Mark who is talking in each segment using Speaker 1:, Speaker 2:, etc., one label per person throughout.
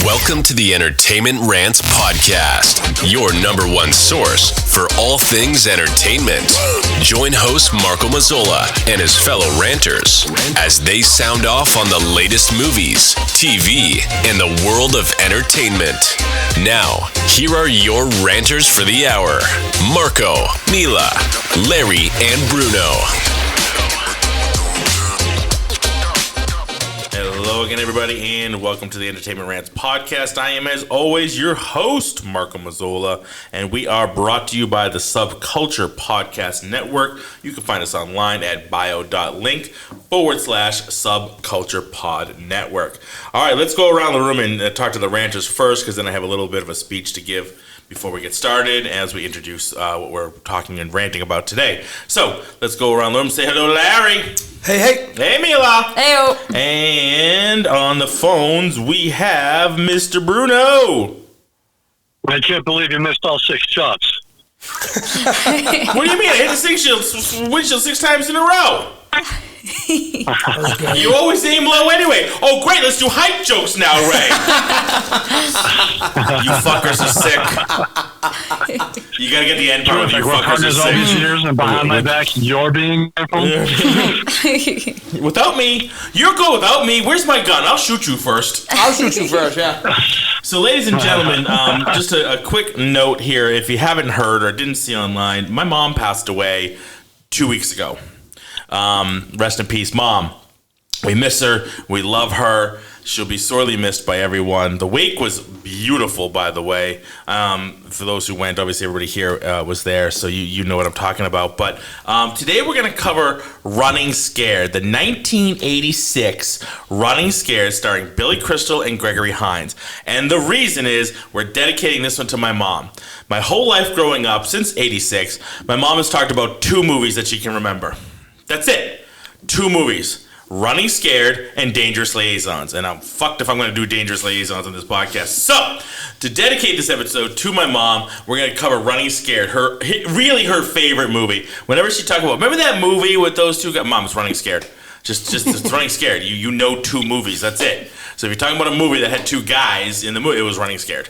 Speaker 1: Welcome to the Entertainment Rants Podcast, your number one source for all things entertainment. Join host Marco Mazzola and his fellow ranters as they sound off on the latest movies, TV, and the world of entertainment. Now, here are your ranters for the hour, Marco, Mila, Larry, and Bruno.
Speaker 2: Hello again, everybody, and welcome to the Entertainment Rants Podcast. I am, as always, your host, Marco Mazzola, and we are brought to you by the Subculture Podcast Network. You can find us online at bio.link/Subculture Pod Network. All right, let's go around the room and talk to the ranters first, because then I have a little bit of a speech to give before we get started as we introduce what we're talking and ranting about today. So let's go around the room and say hello, Larry.
Speaker 3: Hey.
Speaker 2: Hey, Mila.
Speaker 4: Heyo.
Speaker 2: And on the phones, we have Mr. Bruno.
Speaker 5: I can't believe you missed all 6 shots.
Speaker 2: What do you mean? I hit the windshield 6 times in a row. You always aim low anyway. Oh, great. Let's do hype jokes now, Ray. You fuckers are sick. You gotta get the end part. You fuckers are sick.
Speaker 5: All these years and behind my back, you're being careful.
Speaker 2: Without me, you're good without me. Where's my gun? I'll shoot you first.
Speaker 3: Yeah.
Speaker 2: So, ladies and gentlemen, just a quick note here. If you haven't heard or didn't see online, my mom passed away 2 weeks ago. Rest in peace, Mom. We miss her. We love her. She'll be sorely missed by everyone. The wake was beautiful, by the way. For those who went, obviously everybody here was there, so you know what I'm talking about. But today we're going to cover Running Scared, the 1986 Running Scared starring Billy Crystal and Gregory Hines. And the reason is we're dedicating this one to my mom. My whole life growing up, since 86, my mom has talked about 2 movies that she can remember. That's it. 2 movies. Running Scared and Dangerous Liaisons. And I'm fucked if I'm going to do Dangerous Liaisons on this podcast. So, to dedicate this episode to my mom, we're going to cover Running Scared, her favorite movie. Whenever she talks about, remember that movie with those 2 guys? Mom, it's Running Scared. Just it's Running Scared. You know 2 movies. That's it. So if you're talking about a movie that had 2 guys in the movie, it was Running Scared.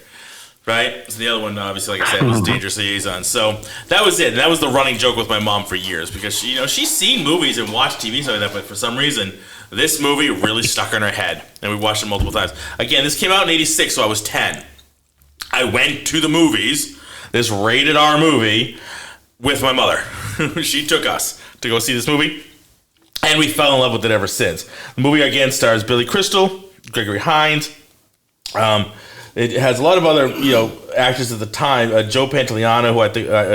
Speaker 2: Right? So the other one, obviously, like I said, was Dangerous Liaison. So that was it. And that was the running joke with my mom for years, because she's seen movies and watched TV and stuff like that, but for some reason, this movie really stuck in her head, and we watched it multiple times. Again, this came out in 86, so I was 10. I went to the movies, this rated R movie, with my mother. She took us to go see this movie, and we fell in love with it ever since. The movie, again, stars Billy Crystal, Gregory Hines, it has a lot of other, actors at the time. Joe Pantoliano, who I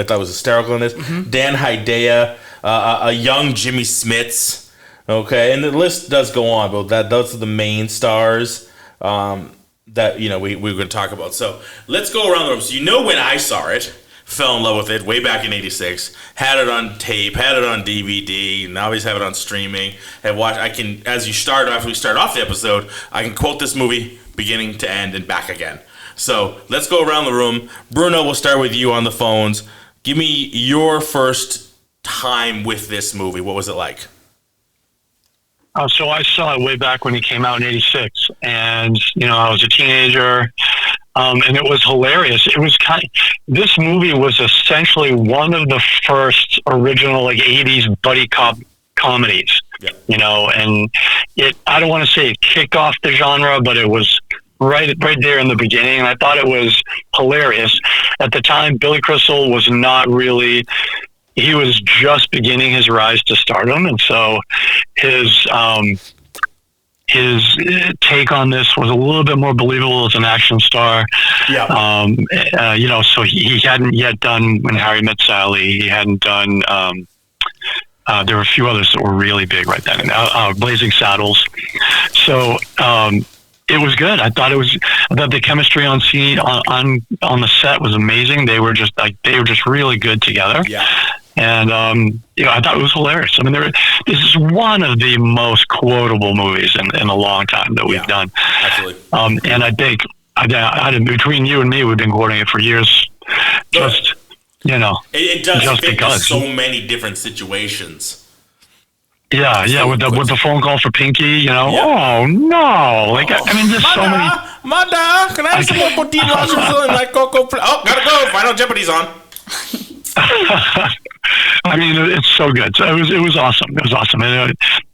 Speaker 2: thought was hysterical in this. Mm-hmm. Dan Hedaya, a young Jimmy Smits. Okay, and the list does go on, but those are the main stars that we're going to talk about. So let's go around the room. So when I saw it, fell in love with it way back in '86. Had it on tape, had it on DVD, and now we have it on streaming. And after we start off the episode, I can quote this movie beginning to end and back again. So let's go around the room. Bruno, we'll start with you on the phones. Give me your first time with this movie. What was it like?
Speaker 5: So I saw it way back when it came out in '86, and I was a teenager, and it was hilarious. It was this movie was essentially one of the first original '80s buddy cop comedies. Yeah. And I don't want to say it kicked off the genre, but it was right there in the beginning, and I thought it was hilarious. At the time, Billy Crystal was not really, he was just beginning his rise to stardom, and so his take on this was a little bit more believable as an action star. Yeah. So he hadn't yet done When Harry Met Sally. He hadn't done, there were a few others that were really big right then. Blazing Saddles. So it was good. I thought the chemistry on scene on the set was amazing. They were just really good together. Yeah. And I thought it was hilarious. I mean, this is one of the most quotable movies in a long time that we've done.
Speaker 2: Absolutely.
Speaker 5: And I think between you and me, we've been quoting it for years.
Speaker 2: It does
Speaker 5: just
Speaker 2: fit
Speaker 5: because.
Speaker 2: so many different situations.
Speaker 5: Yeah, with the phone call for Pinky, Oh no! Like I mean, there's so many.
Speaker 2: Mother, can I have some more potato and like cocoa? Oh, gotta go. Final Jeopardy's on.
Speaker 5: I mean, it's so good. So it was awesome. It was awesome, and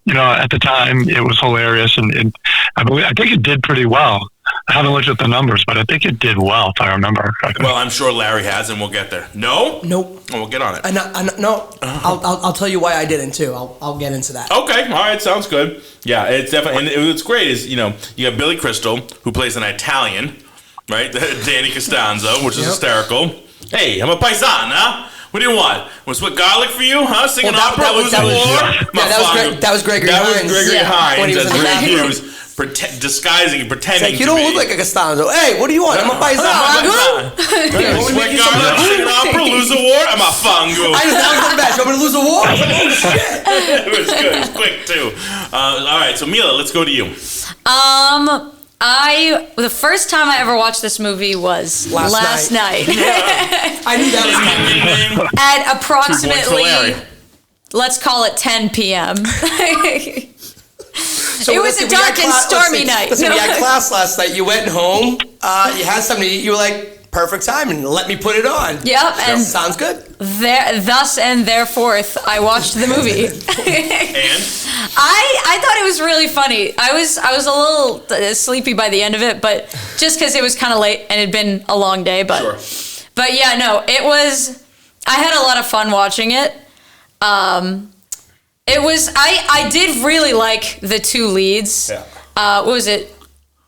Speaker 5: at the time it was hilarious, and I think it did pretty well. I haven't looked at the numbers, but I think it did well, if I remember correctly.
Speaker 2: Well, I'm sure Larry has, and we'll get there. No?
Speaker 3: Nope.
Speaker 2: Oh, we'll get on it.
Speaker 3: No. I'll tell you why I didn't too. I'll get into that.
Speaker 2: Okay. All right. Sounds good. Yeah, it's definitely. And what's great is you got Billy Crystal, who plays an Italian, right? Danny Costanzo, which is hysterical. Hey, I'm a paisana. What do you want? Want to split garlic for you? Huh? Sing an opera? Lose a war?
Speaker 3: That was Gregory Hines.
Speaker 2: That was Gregory Hines.
Speaker 3: When he was in the bathroom.
Speaker 2: Pretending
Speaker 3: It's like, you don't look like a Costanzo. Hey, what do you want? I'm a paisano.
Speaker 2: Split garlic, sing an opera, lose a war? I'm a fango.
Speaker 3: That was the best. You want me to lose a war? I was like, oh, shit.
Speaker 2: It was good. It was quick, too. All right, so Mila, let's go to you.
Speaker 4: The first time I ever watched this movie was last night.
Speaker 3: I knew that was coming.
Speaker 4: At approximately, let's call it 10 p.m.
Speaker 3: So
Speaker 4: it was a dark and stormy night.
Speaker 3: Listen, we had class last night. You went home. You had something to eat. You were like, perfect time, and let me put it on.
Speaker 4: Yep. And
Speaker 3: sounds good.
Speaker 4: Thus and thereforth, I watched the movie.
Speaker 2: And?
Speaker 4: I thought it was really funny. I was a little sleepy by the end of it, but just because it was kind of late and it'd been a long day. But
Speaker 2: Sure.
Speaker 4: But yeah, no, it was. I had a lot of fun watching it. It was. I did really like the two leads.
Speaker 2: Yeah.
Speaker 4: What was it?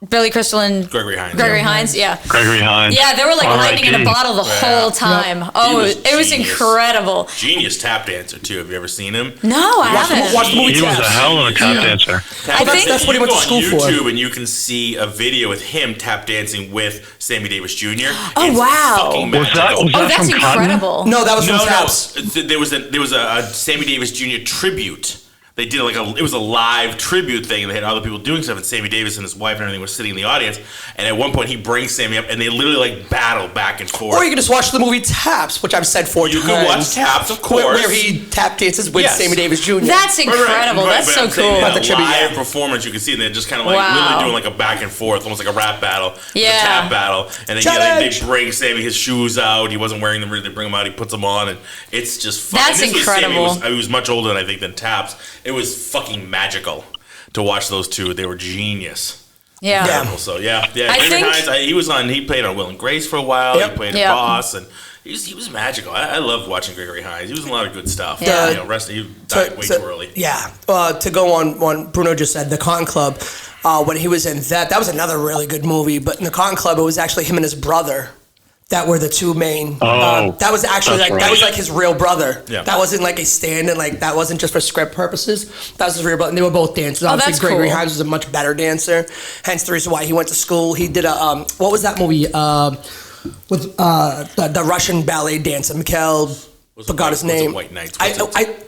Speaker 4: Billy Crystal and
Speaker 2: Gregory Hines.
Speaker 4: Gregory Hines, yeah.
Speaker 5: Gregory Hines.
Speaker 4: Yeah, they were like lightning in a bottle the whole time.
Speaker 2: Yep.
Speaker 4: Oh, it was
Speaker 2: genius.
Speaker 4: Incredible.
Speaker 2: Genius tap dancer, too. Have you ever seen him?
Speaker 4: No, I haven't.
Speaker 3: Watch the movie.
Speaker 5: He was a hell of a tap dancer.
Speaker 4: I think
Speaker 3: that's what he went to school
Speaker 2: You
Speaker 3: for.
Speaker 2: go on YouTube and you can see a video with him tap dancing with Sammy Davis Jr.
Speaker 4: Oh,
Speaker 2: It's
Speaker 4: wow.
Speaker 2: fucking
Speaker 5: Was that
Speaker 2: magical.
Speaker 4: Oh, that's
Speaker 5: from Cotton?
Speaker 4: incredible.
Speaker 3: No, that was from
Speaker 2: No.
Speaker 3: Taps.
Speaker 2: There was a Sammy Davis Jr. tribute. They did it was a live tribute thing, and they had other people doing stuff, and Sammy Davis and his wife and everything were sitting in the audience, and at one point he brings Sammy up, and they literally battle back and forth.
Speaker 3: Or you can just watch the movie Taps, which I've said 4 times.
Speaker 2: You can watch Taps, of course.
Speaker 3: Where he tap dances with
Speaker 2: Yes.
Speaker 3: Sammy Davis Jr.
Speaker 4: That's incredible.
Speaker 2: Right,
Speaker 4: That's
Speaker 2: but
Speaker 4: so
Speaker 2: I'm saying
Speaker 4: cool.
Speaker 2: that
Speaker 3: About the tribute,
Speaker 2: live
Speaker 3: yeah.
Speaker 2: performance, you can see they're just kind of
Speaker 4: Wow.
Speaker 2: literally doing like a back and forth, almost like a rap battle,
Speaker 4: Yeah.
Speaker 2: a tap battle, and then
Speaker 3: Challenge!
Speaker 2: they bring Sammy his shoes out. He wasn't wearing them. They bring them out. He puts them on, and it's just fun.
Speaker 4: That's
Speaker 2: and this was Sammy,
Speaker 4: incredible.
Speaker 2: he was much older than I think than Taps. It was fucking magical to watch those two. They were genius.
Speaker 4: Yeah.
Speaker 2: Incredible. So yeah.
Speaker 4: I
Speaker 2: Gregory
Speaker 4: think-
Speaker 2: Hines, he played on Will and Grace for a while.
Speaker 3: Yep.
Speaker 2: He played
Speaker 4: Yep.
Speaker 2: a boss, and he was magical. I loved watching Gregory Hines. He was in a lot of good stuff.
Speaker 4: Yeah.
Speaker 2: He died way too early.
Speaker 3: Yeah. To go on what Bruno just said, the Con Club, when he was in that was another really good movie. But in the Con Club, it was actually him and his brother that were the two main. That was actually
Speaker 5: that's
Speaker 3: that was
Speaker 5: right.
Speaker 3: like his real brother.
Speaker 2: Yeah.
Speaker 3: That wasn't like a stand and like that wasn't just for script purposes. That was his real brother. And they were both dancers. Obviously,
Speaker 4: that's
Speaker 3: Gregory
Speaker 4: cool.
Speaker 3: Hines was a much better dancer. Hence the reason why he went to school. He did a what was that movie? With the Russian ballet dancer, Mikhail. Forgot his name.
Speaker 2: White Knights?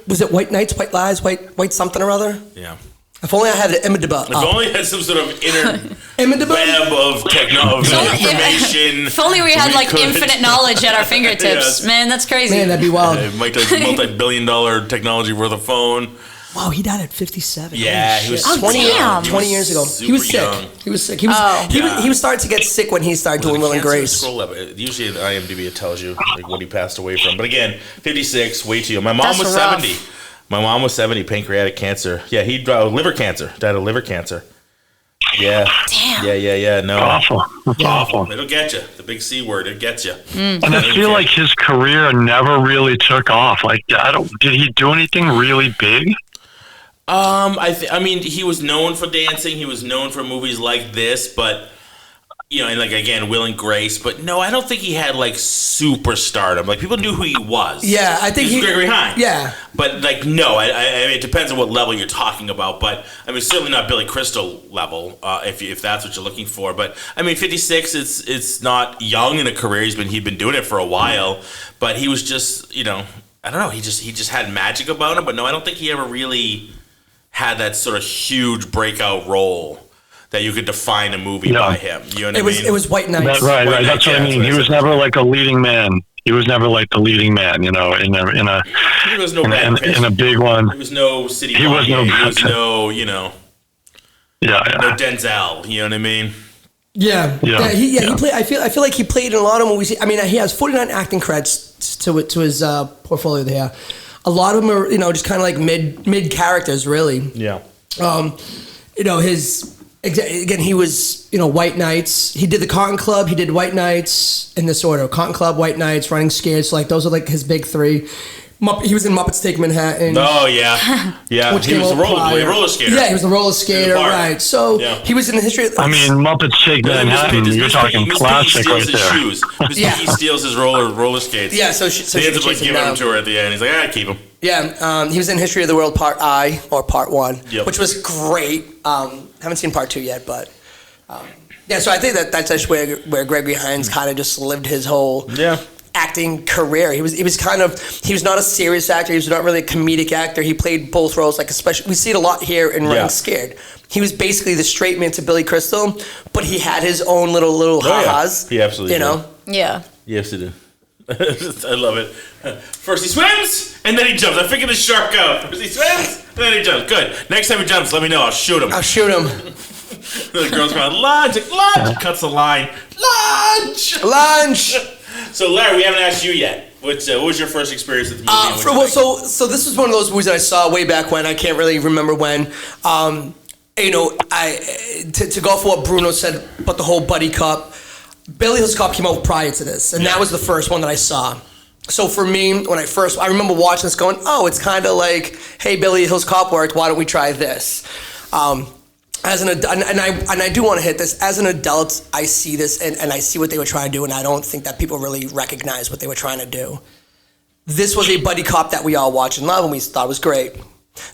Speaker 3: Was it White Knights, White Lies, White something or other?
Speaker 2: Yeah.
Speaker 3: If only I had the IMDb
Speaker 2: If only had some sort of inner
Speaker 3: IMDb?
Speaker 2: web of technology,
Speaker 4: only-
Speaker 2: information.
Speaker 4: If only we had like
Speaker 2: could-
Speaker 4: infinite knowledge at our fingertips.
Speaker 2: Yes.
Speaker 4: Man, that's crazy.
Speaker 3: Man, that'd be wild.
Speaker 2: Multi-billion-dollar technology worth of phone.
Speaker 3: Wow, he died at 57.
Speaker 2: Yeah,
Speaker 3: Holy
Speaker 2: he was
Speaker 3: shit.
Speaker 2: super
Speaker 3: 20,
Speaker 4: young.
Speaker 3: 20 years ago. He was
Speaker 2: Super
Speaker 3: sick.
Speaker 2: young.
Speaker 3: He was sick. He was starting to get sick when he started doing Will and
Speaker 2: Cancer
Speaker 3: Grace.
Speaker 2: Scroll up. Usually, the IMDb it tells you like what he passed away from. But again, 56, way too young. My mom
Speaker 4: That's
Speaker 2: was
Speaker 4: rough.
Speaker 2: 70. My mom was 70, pancreatic cancer. Yeah, he died liver cancer. Died of liver cancer. Yeah.
Speaker 4: Damn.
Speaker 2: Yeah. No.
Speaker 5: Awful. That's awful.
Speaker 2: It'll get you. The big C word. It gets you.
Speaker 5: And I feel like his career never really took off. Like, did he do anything really big?
Speaker 2: I mean, he was known for dancing. He was known for movies like this, but and like again, Will and Grace. But no, I don't think he had like superstardom. Like people knew who he was.
Speaker 3: Yeah, I think
Speaker 2: he was Gregory Hines.
Speaker 3: Yeah.
Speaker 2: But like no, I mean, it depends on what level you're talking about. But I mean, certainly not Billy Crystal level, if that's what you're looking for. But I mean, 56, it's not young in a career. He'd been doing it for a while, but he was just I don't know. He just had magic about him. But no, I don't think he ever really had that sort of huge breakout role that you could define a movie by him. You know what I mean?
Speaker 3: It was White Knights.
Speaker 5: Right. That's what I mean. He was never like a leading man. he was never like the leading man, in a
Speaker 2: He was no Brad Pitt.
Speaker 5: in a big one.
Speaker 2: He was no City.
Speaker 5: He was no.
Speaker 2: He was no,
Speaker 5: Yeah.
Speaker 2: no Denzel. You know what I mean?
Speaker 3: Yeah. He played. I feel like he played in a lot of movies. I mean, he has 49 acting credits to his portfolio there. A lot of them are, just kind of like mid characters, really.
Speaker 2: Yeah.
Speaker 3: His again, he was, White Knights. He did the Cotton Club. He did White Knights in this order: Cotton Club, White Knights, Running Scared. So like those are like his big three. He was in Muppets Take Manhattan.
Speaker 2: Oh yeah, yeah.
Speaker 3: Which
Speaker 2: he was the roller skater.
Speaker 3: Yeah, he was the roller skater, right? So he was in the history.
Speaker 5: I mean, Muppets Take Manhattan. You're talking classic right there.
Speaker 2: Shoes. Mr. Piggy steals his roller skates.
Speaker 3: Yeah, so
Speaker 2: he ends up like giving them to her at the end. He's like, I keep them.
Speaker 3: Yeah, he was in History of the World Part I or Part 1, which was great. Haven't seen Part 2 yet, but so I think that's actually where Gregory Hines kind of just lived his whole acting career. He was not a serious actor. He was not really a comedic actor. He played both roles, like especially we see it a lot here in Running Scared. He was basically the straight man to Billy Crystal, but he had his own little ha-has.
Speaker 2: He absolutely did.
Speaker 4: Yeah.
Speaker 2: Yes, he did. I love it. First he swims, and then he jumps. I figured the shark out. First he swims, and then he jumps. Good. Next time he jumps, let me know. I'll shoot him. The girl's going, lunge, cuts the line. Lunge! So, Larry, we haven't asked you yet. What was your first experience with the movie?
Speaker 3: So this was one of those movies that I saw way back when. I can't really remember when. To go for what Bruno said about the whole buddy cop, Beverly Hills Cop came out prior to this, and that was the first one that I saw. So for me, I remember watching this going, oh, it's kind of like, hey, Beverly Hills Cop worked, why don't we try this? As an adult, and I do want to hit this, as an adult, I see this and I see what they were trying to do, and I don't think that people really recognize what they were trying to do. This was a buddy cop that we all watched and loved, and we thought was great.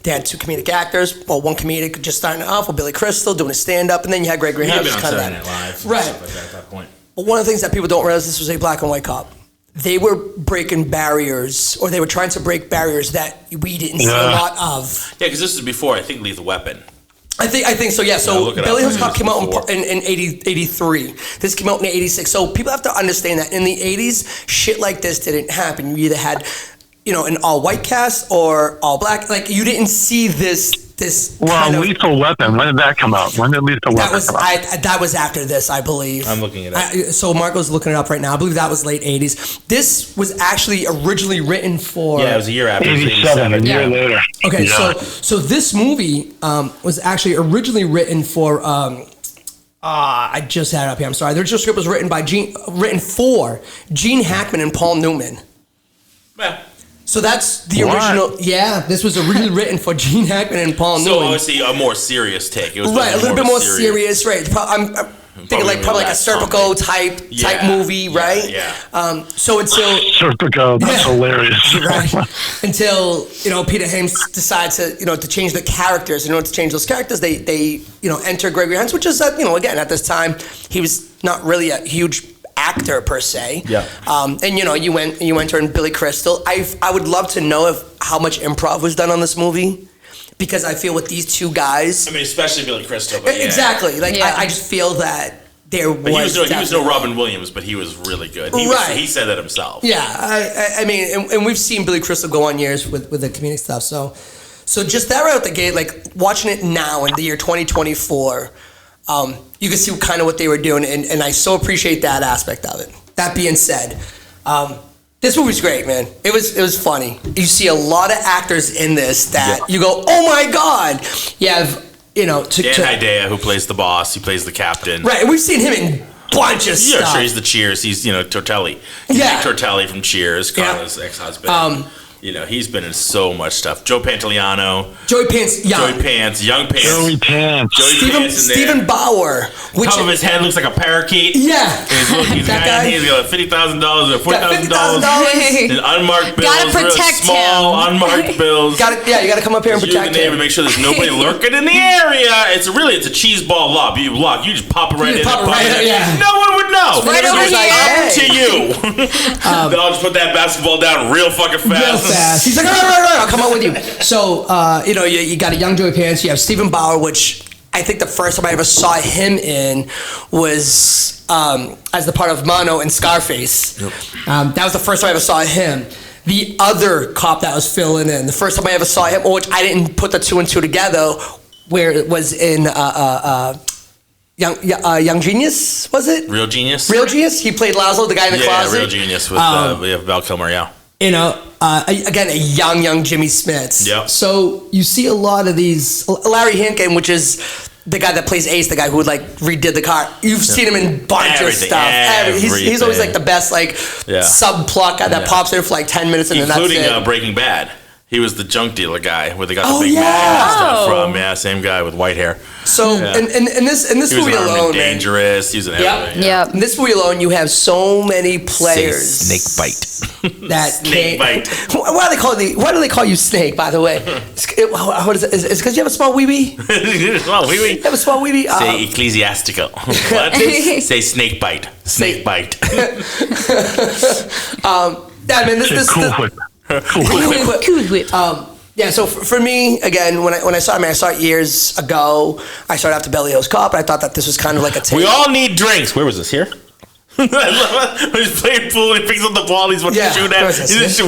Speaker 3: They had two comedic actors, one comedic just starting off with Billy Crystal doing a stand-up, and then you had Gregory Hines.
Speaker 2: Kind of Saturday Night Live,
Speaker 3: right?
Speaker 2: Stuff like that at that point.
Speaker 3: But one of the things that people don't realize, this was a black and white cop. They were breaking barriers, or they were trying to break barriers that we didn't see a lot of.
Speaker 2: Yeah, because this is before, I think, Lethal Weapon.
Speaker 3: I think so, yeah. So Beverly Hills Cop came out in 83. This came out in 86. So people have to understand that in the 80s, shit like this didn't happen. You either had, an all-white cast or all-black. Like, you didn't see this
Speaker 5: Lethal Weapon, when did that come out? When did Lethal Weapon come out?
Speaker 3: That was after this, I believe.
Speaker 2: I'm looking it up.
Speaker 3: So Marco's looking it up right now. I believe that was late 80s. This was actually originally written for...
Speaker 2: Yeah, it was a year after.
Speaker 5: 87, a year later.
Speaker 3: Okay, so this movie was actually originally written for... I just had it up here, I'm sorry. The original script was written for Gene Hackman and Paul Newman.
Speaker 2: Yeah.
Speaker 3: So that's the original. Yeah, this was originally written for Gene Hackman and Paul Newman.
Speaker 2: So obviously a more serious take. It was
Speaker 3: right, a little bit more serious, right? I'm thinking probably like a Serpico type movie, right?
Speaker 2: Yeah.
Speaker 3: So until
Speaker 5: Serpico, that's hilarious,
Speaker 3: right? Until Peter Hames decides to change the characters. In order to change those characters, they enter Gregory Hines, which is again at this time he was not really a huge actor per se.
Speaker 2: Yeah.
Speaker 3: And you enter in Billy Crystal. I would love to know how much improv was done on this movie, because I feel with these two guys.
Speaker 2: I mean, especially Billy Crystal. But
Speaker 3: exactly. I just feel that there was.
Speaker 2: He was no Robin Williams, but he was really good. He said that himself.
Speaker 3: Yeah. I mean, and we've seen Billy Crystal go on years with the comedic stuff. So just that right out the gate, like watching it now in the year 2024. You can see kind of what they were doing, and I so appreciate that aspect of it. That being said, this movie's great, man. It was funny. You see a lot of actors in this that you go, oh my god. You have Dan
Speaker 2: Hedaya, who plays the boss. He plays the captain.
Speaker 3: Right, and we've seen him in bunch of stuff.
Speaker 2: Yeah, sure. He's the Cheers. He's Tortelli. He's Nick Tortelli from Cheers, Carla's ex-husband. He's been in so much stuff. Joey Pants, Young Pants.
Speaker 3: Stephen Bauer.
Speaker 2: Top of his head looks like a parakeet.
Speaker 3: Yeah.
Speaker 2: He's got $50,000 or $40,000 in unmarked bills.
Speaker 4: Gotta protect
Speaker 2: small,
Speaker 4: him.
Speaker 2: unmarked bills.
Speaker 3: You gotta come up here and protect him.
Speaker 2: To make sure there's nobody lurking in the area. It's a cheese ball lock. You just pop it right in. No one would know.
Speaker 4: Right over here.
Speaker 2: Up to you. Then I'll just put that basketball down real fucking fast.
Speaker 3: He's like, all right, I'll come out with you. So, you got a young Joey Pants. You have Stephen Bauer, which I think the first time I ever saw him in was as the part of Mono in Scarface.
Speaker 2: Yep.
Speaker 3: That was the first time I ever saw him. The other cop that was filling in, the first time I ever saw him, which I didn't put the two and two together, where it was in Young Genius, was it?
Speaker 2: Real Genius.
Speaker 3: Real Genius. He played Laszlo, the guy in the closet.
Speaker 2: Yeah, Real Genius with we have Val Kilmer. Yeah.
Speaker 3: You know, again, a young Jimmy Smits.
Speaker 2: Yep.
Speaker 3: So you see a lot of these. Larry Hankin, which is the guy that plays Ace, the guy who like redid the car. You've seen him in a bunch of stuff. He's always like the best subplot guy that pops in for like 10 minutes and
Speaker 2: including
Speaker 3: then that's it.
Speaker 2: Breaking Bad. He was the junk dealer guy where they got the big man stuff from. Yeah, same guy with white hair.
Speaker 3: So in this
Speaker 2: he
Speaker 3: movie
Speaker 2: was
Speaker 3: alone,
Speaker 2: Dangerous. He was in everything.
Speaker 4: Yeah.
Speaker 3: In this movie alone, you have so many players.
Speaker 2: Snake bite.
Speaker 3: That
Speaker 2: Snake bite.
Speaker 3: Why do they call you Snake? By the way, what is it? Is it because you have a small weeby?
Speaker 2: Small weeby.
Speaker 3: You have a small weeby.
Speaker 2: Say ecclesiastical. What? Say snake bite. Snake bite.
Speaker 3: Yeah, man. This
Speaker 5: Cool Whip.
Speaker 4: Cool Whip.
Speaker 3: Yeah, so for me, again, when I saw it, I saw it years ago. I started after Belly Hills Cop, and I thought that this was kind of like a take.
Speaker 2: We all need drinks. Where was this? Here? I love it. He's playing pool and he picks up the ball. He's about to shoot at.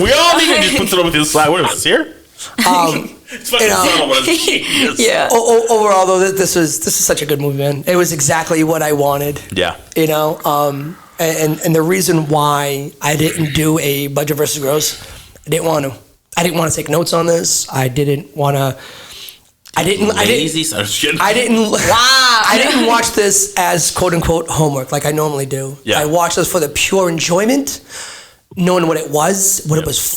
Speaker 2: We all need it. He just puts it over to the side. Where was this? Here? It's fucking subtle, but it's genius.
Speaker 4: Yeah.
Speaker 3: Overall, though, this is such a good movie, man. It was exactly what I wanted.
Speaker 2: Yeah.
Speaker 3: You know, and the reason why I didn't do a budget versus gross, I didn't want to take notes on this. I didn't watch this as quote unquote homework like I normally do.
Speaker 2: Yeah.
Speaker 3: I watched this for the pure enjoyment, knowing what it was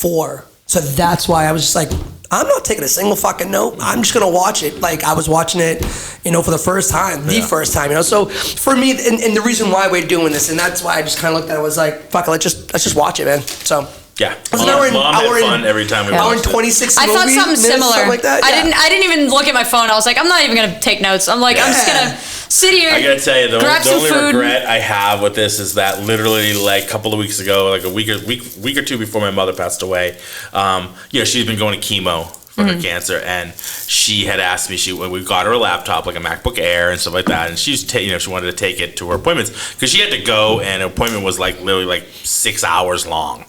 Speaker 3: for. So that's why I was just like, I'm not taking a single fucking note. I'm just gonna watch it like I was watching it, for the first time, first time, So for me, and the reason why we're doing this, and that's why I just kind of looked at it, was like, fuck it, let's just watch it, man. So.
Speaker 2: Yeah,
Speaker 3: Mom
Speaker 2: had fun every time we watched it.
Speaker 3: 26
Speaker 4: I thought something similar.
Speaker 3: Something like that.
Speaker 4: I didn't even look at my phone. I was like, I'm not even gonna take notes. I'm like, I'm just gonna sit here.
Speaker 2: I gotta tell you, the
Speaker 4: grab some
Speaker 2: only
Speaker 4: food.
Speaker 2: regret I have with this is that literally like a couple of weeks ago, like a week or two before my mother passed away, she'd been going to chemo for her cancer, and she had asked me. We got her a laptop, like a MacBook Air and stuff like that, and she wanted to take it to her appointments because she had to go, and her appointment was like literally like 6 hours long.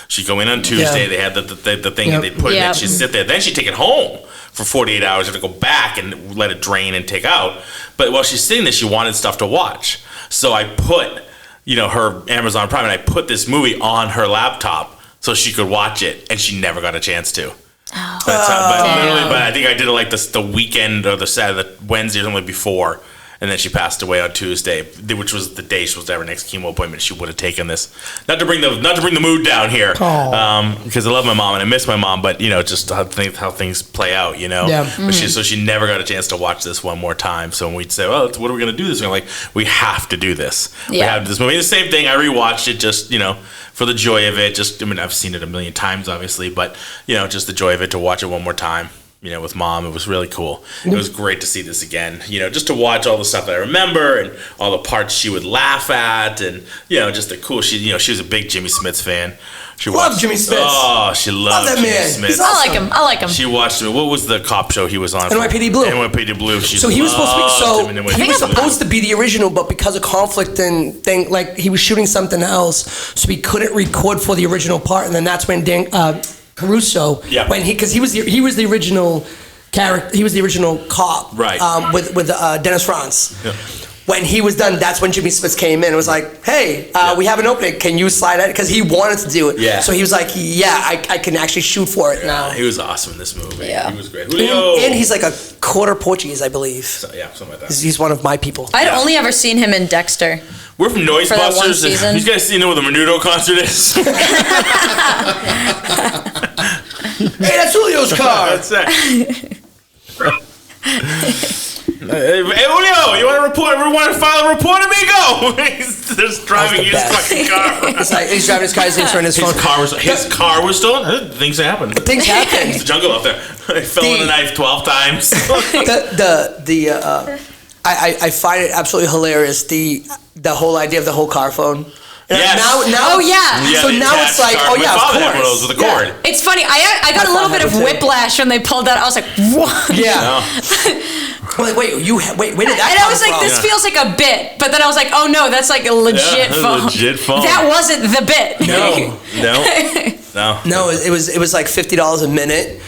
Speaker 2: She'd go in on Tuesday. They had the thing, and they'd put it in. She'd sit there. Then she'd take it home for 48 hours. She'd have to go back and let it drain and take out. But while she's sitting there, she wanted stuff to watch. So I put, her Amazon Prime, and I put this movie on her laptop so she could watch it, and she never got a chance to.
Speaker 4: Oh.
Speaker 2: But I think I did it like the weekend or the Wednesday or something before. And then she passed away on Tuesday, which was the day she was at her next chemo appointment. She would have taken this, not to bring the mood down here, because I love my mom and I miss my mom, but just how things play out,
Speaker 3: Yeah.
Speaker 2: But she never got a chance to watch this one more time. So when we'd say, well, what are we gonna do this? And we're like, we have to do this.
Speaker 4: Yeah.
Speaker 2: We have this movie. The same thing. I rewatched it just for the joy of it. I've seen it a million times, obviously, but just the joy of it to watch it one more time. With Mom, it was really cool. It was great to see this again. Just to watch all the stuff that I remember and all the parts she would laugh at, and just the cool. She was a big Jimmy Smits fan. She
Speaker 3: loved Jimmy Smits.
Speaker 2: Oh, she loved
Speaker 3: that
Speaker 2: Jimmy
Speaker 3: man.
Speaker 2: Smits.
Speaker 3: He's awesome.
Speaker 4: I like him.
Speaker 2: She watched him. What was the cop show he was on?
Speaker 3: NYPD Blue.
Speaker 2: NYPD Blue.
Speaker 3: So he was supposed to be the original, but because of conflict and thing, like he was shooting something else, so he couldn't record for the original part, and then that's when Dan Caruso, because he was the original character, he was the original cop,
Speaker 2: right?
Speaker 3: With Dennis Franz.
Speaker 2: Yeah.
Speaker 3: When he was done, that's when Jimmy Smits came in and was like, hey, we have an opening. Can you slide it? Because he wanted to do it.
Speaker 2: Yeah.
Speaker 3: So he was like, I can actually shoot for it now.
Speaker 2: He was awesome in this movie.
Speaker 4: Yeah.
Speaker 2: He was great.
Speaker 3: And he's like a quarter Portuguese, I believe.
Speaker 2: So, something like that.
Speaker 3: He's one of my people.
Speaker 4: I'd only ever seen him in Dexter.
Speaker 2: We're from Noise
Speaker 4: For that one
Speaker 2: Busters.
Speaker 4: season.
Speaker 2: You guys know where the Menudo concert is?
Speaker 3: Hey, that's Julio's car.
Speaker 2: That's it. Hey Julio, you want to file a report, amigo? He's just driving his fucking car.
Speaker 3: He's driving his car. He's answering his phone.
Speaker 2: His car was stolen. Things happen.
Speaker 3: Things happen.
Speaker 2: It's the jungle out there. I fell on a knife 12 times.
Speaker 3: I find it absolutely hilarious. The whole idea of the whole car phone.
Speaker 2: Yes.
Speaker 3: Now, so now it's like,
Speaker 2: my father had one of those
Speaker 3: course.
Speaker 2: with a cord.
Speaker 4: It's funny. I got a little bit of whiplash when they pulled that. I was like, what?
Speaker 3: Yeah. I'm like, wait, where did that
Speaker 4: And
Speaker 3: come
Speaker 4: I was like,
Speaker 3: from?
Speaker 4: this feels like a bit. But then I was like, oh no, that's like a legit phone.
Speaker 2: Legit phone.
Speaker 4: That wasn't the bit.
Speaker 3: No, it was like $50 a minute.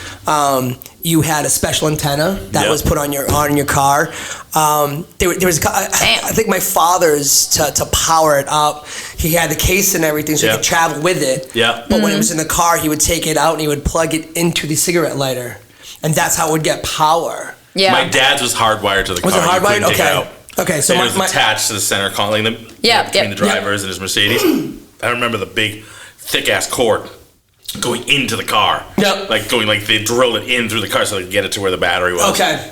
Speaker 3: You had a special antenna that was put on your car. There was I think my father's to power it up. He had the case and everything, so he could travel with it.
Speaker 2: Yeah.
Speaker 3: But when it was in the car, he would take it out and he would plug it into the cigarette lighter, and that's how it would get power.
Speaker 4: Yeah.
Speaker 2: My dad's was hardwired to the car.
Speaker 3: Was it hardwired?
Speaker 2: You couldn't take it out.
Speaker 3: Okay, so
Speaker 2: and it was attached to the center column, between the drivers and his Mercedes. I remember the big, thick ass cord going into the car.
Speaker 3: Yep.
Speaker 2: Like they drilled it in through the car so they could get it to where the battery was.
Speaker 3: Okay.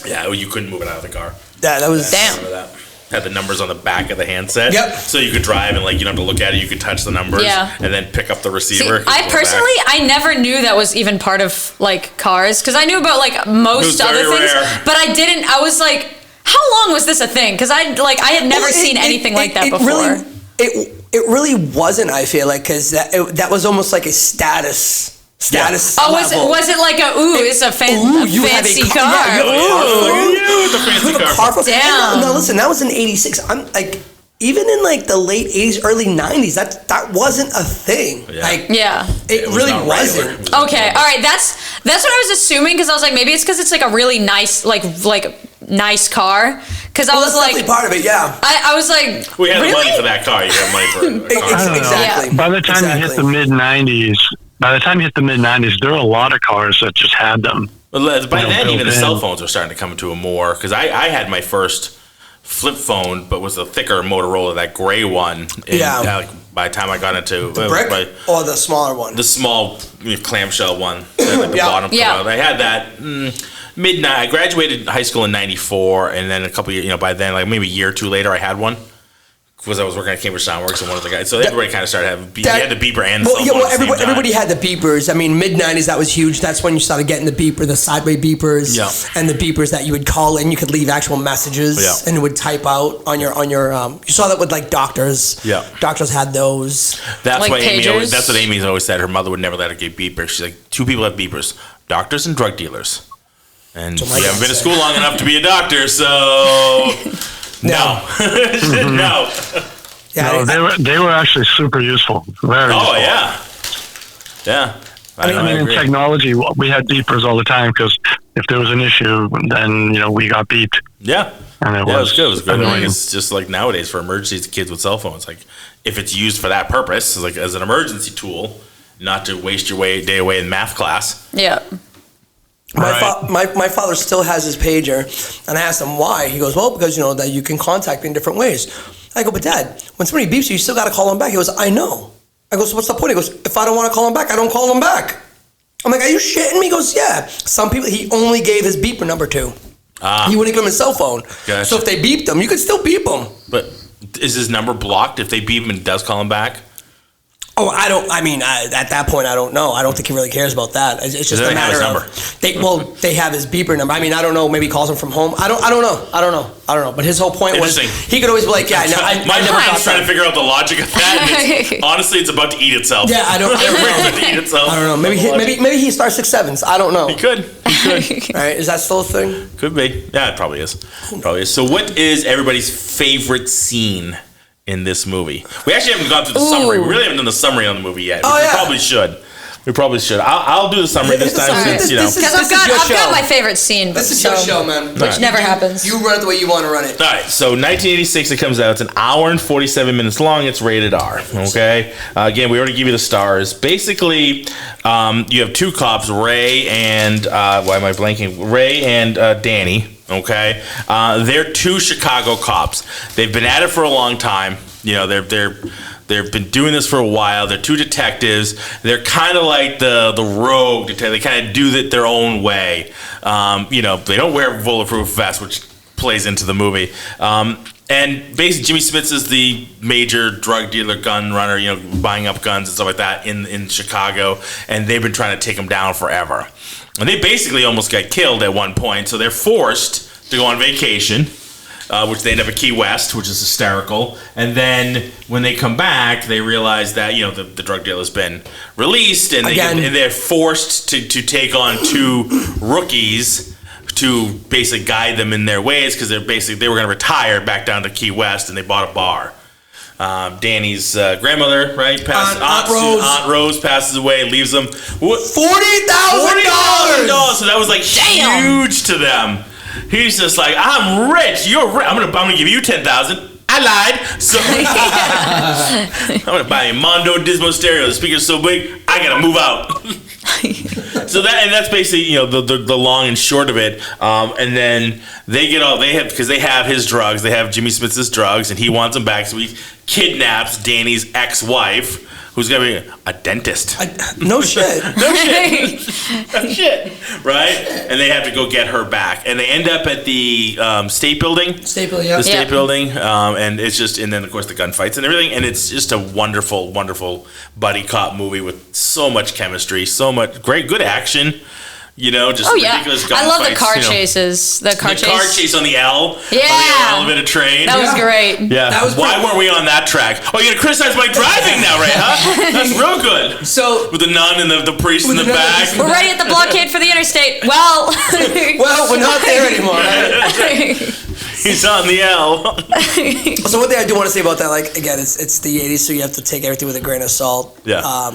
Speaker 2: Yeah, you couldn't move it out of the car.
Speaker 3: That was
Speaker 2: I remember that. Had the numbers on the back of the handset.
Speaker 3: Yep.
Speaker 2: So you could drive and you don't have to look at it. You could touch the numbers.
Speaker 4: Yeah.
Speaker 2: And then pick up the
Speaker 4: See,
Speaker 2: receiver.
Speaker 4: I never knew that was even part of cars, because I knew about most other things,
Speaker 2: rare.
Speaker 4: but I didn't. I was like, how long was this a thing? Because I had never seen anything like that before.
Speaker 3: It really wasn't. I feel like because that was almost like a status.
Speaker 4: Oh, was it like it's a fancy car?
Speaker 3: Yeah,
Speaker 2: The fancy car.
Speaker 4: Damn.
Speaker 3: No, listen, that was in '86. I'm like, even in the late '80s, early '90s, that wasn't a thing.
Speaker 2: Yeah.
Speaker 3: It really wasn't.
Speaker 4: Okay, all right. That's what I was assuming, because I was like, maybe it's because it's like a really nice nice car. Because I was
Speaker 3: that's definitely part of it. Yeah.
Speaker 4: I was like,
Speaker 2: We had
Speaker 4: really?
Speaker 2: the money for that car. You got money for a car.
Speaker 5: I don't know.
Speaker 3: Exactly.
Speaker 5: By the time you hit the mid '90s, there were a lot of cars that just had them.
Speaker 2: Well, by then, even the
Speaker 5: built in.
Speaker 2: cell phones were starting to come into a more, because I had my first flip phone, but was a thicker Motorola, that gray one. And, by the time I got into
Speaker 3: The brick or the smaller one?
Speaker 2: the small clamshell one, the bottom.
Speaker 4: Yeah.
Speaker 2: I had that midnight. I graduated high school in '94, and then a couple years, by then, maybe a year or two later, I had one. Because I was working at Cambridge Soundworks, and one of the guys, so everybody kind of started having. You had the beeper and the cell phone at the same time.
Speaker 3: Everybody had the beepers. I mean, mid '90s, that was huge. That's when you started getting the beeper, the sideway beepers, and the beepers that you would call in. You could leave actual messages, and it would type out on your. You saw that with doctors.
Speaker 2: Yeah,
Speaker 3: doctors had those.
Speaker 2: That's why
Speaker 4: pagers.
Speaker 2: That's what Amy's always said. Her mother would never let her get beepers. She's like, two people have beepers: doctors and drug dealers. And you haven't been to school long enough to be a doctor, so no. No.
Speaker 3: Yeah,
Speaker 5: They were actually super useful. Very useful.
Speaker 2: Yeah.
Speaker 5: I mean, in technology, we had beepers all the time because if there was an issue, then we got beeped.
Speaker 2: Yeah.
Speaker 5: And it
Speaker 2: was good. It was good.
Speaker 5: annoying.
Speaker 2: It's just like nowadays for emergencies, kids with cell phones. Like if it's used for that purpose, like as an emergency tool, not to waste your day away in math class.
Speaker 4: Yeah.
Speaker 3: My father still has his pager, and I asked him why. He goes, well, because that you can contact me in different ways. I go, but Dad, when somebody beeps you still got to call them back. He goes, I know. I go, so what's the point? He goes, if I don't want to call them back, I don't call them back. I'm like, are you shitting me? He goes, yeah. Some people, he only gave his beeper number to. He wouldn't give him his cell phone.
Speaker 2: Gotcha.
Speaker 3: So if they beeped him, you could still beep him.
Speaker 2: But is his number blocked if they beep him and does call him back?
Speaker 3: Oh, at that point, I don't know. I don't think he really cares about that. It's just a matter of they have his beeper number. I mean, I don't know. Maybe he calls him from home. I don't know. But his whole point was he could always be like, I
Speaker 2: my
Speaker 3: never
Speaker 2: brain's
Speaker 3: got
Speaker 2: trying to figure out the logic of that. And honestly, it's about to eat itself.
Speaker 3: Yeah, I don't know. I don't know. Maybe he starts 6'7". I don't know.
Speaker 2: He could.
Speaker 3: All right, is that still a thing?
Speaker 2: Could be. Yeah, it probably is. So, what is everybody's favorite scene in this movie? We actually haven't gone through the summary. We really haven't done the summary on the movie yet. We probably should. We probably should. I'll do the summary this time since
Speaker 4: because I've got my favorite scene.
Speaker 3: This is your show, man.
Speaker 4: Which never happens.
Speaker 3: You run it the way you want to run it.
Speaker 2: All right. So 1986, it comes out. It's an hour and 47 minutes long. It's rated R. Okay. Again, we already give you the stars. Basically, you have two cops, Ray and why am I blanking? Ray and Danny. Okay. They're two Chicago cops. They've been at it for a long time. They've been doing this for a while. They're two detectives. They're kind of like the rogue detective. They kind of do it their own way. They don't wear bulletproof vests, which plays into the movie. And basically, Jimmy Smits is the major drug dealer, gun runner, buying up guns and stuff like that in Chicago. And they've been trying to take him down forever. And they basically almost got killed at one point. So they're forced to go on vacation. Which they end up at Key West, which is hysterical. And then when they come back, they realize that the drug deal has been released, and they're forced to take on two rookies to basically guide them in their ways because they were going to retire back down to Key West, and they bought a bar. Danny's grandmother, right? Aunt Rose passes away, leaves them $40,000. So that was like huge to them. He's just like, I'm rich. You're rich. I'm gonna give you $10,000. I lied. So I'm gonna buy a Mondo Dismo stereo. The speaker's so big, I gotta move out. So that's basically the long and short of it. And then they have his drugs. They have Jimmy Smith's drugs, and he wants them back. So he kidnaps Danny's ex-wife, who's gonna be a dentist.
Speaker 3: No shit.
Speaker 2: No shit. Right? And they have to go get her back, and they end up at the State Building.
Speaker 3: State Building, yeah.
Speaker 2: The State Building, and it's just, and then of course the gunfights and everything, and it's just a wonderful, wonderful buddy cop movie with so much chemistry, so much good action. Just ridiculous gunfights.
Speaker 4: I love the car chases. The car
Speaker 2: chase on the L.
Speaker 4: Yeah.
Speaker 2: On the elevator train.
Speaker 4: That was great.
Speaker 2: Yeah. Why weren't we on that track? Oh, you're gonna criticize my driving now, right? Huh? That's real good.
Speaker 3: So
Speaker 2: with the nun and the priest in the back.
Speaker 4: We're ready at the blockade for the interstate. Well,
Speaker 3: we're not there anymore. Right?
Speaker 2: He's on the L.
Speaker 3: So one thing I do want to say about that, like again, it's the '80s, so you have to take everything with a grain of salt.
Speaker 2: Yeah.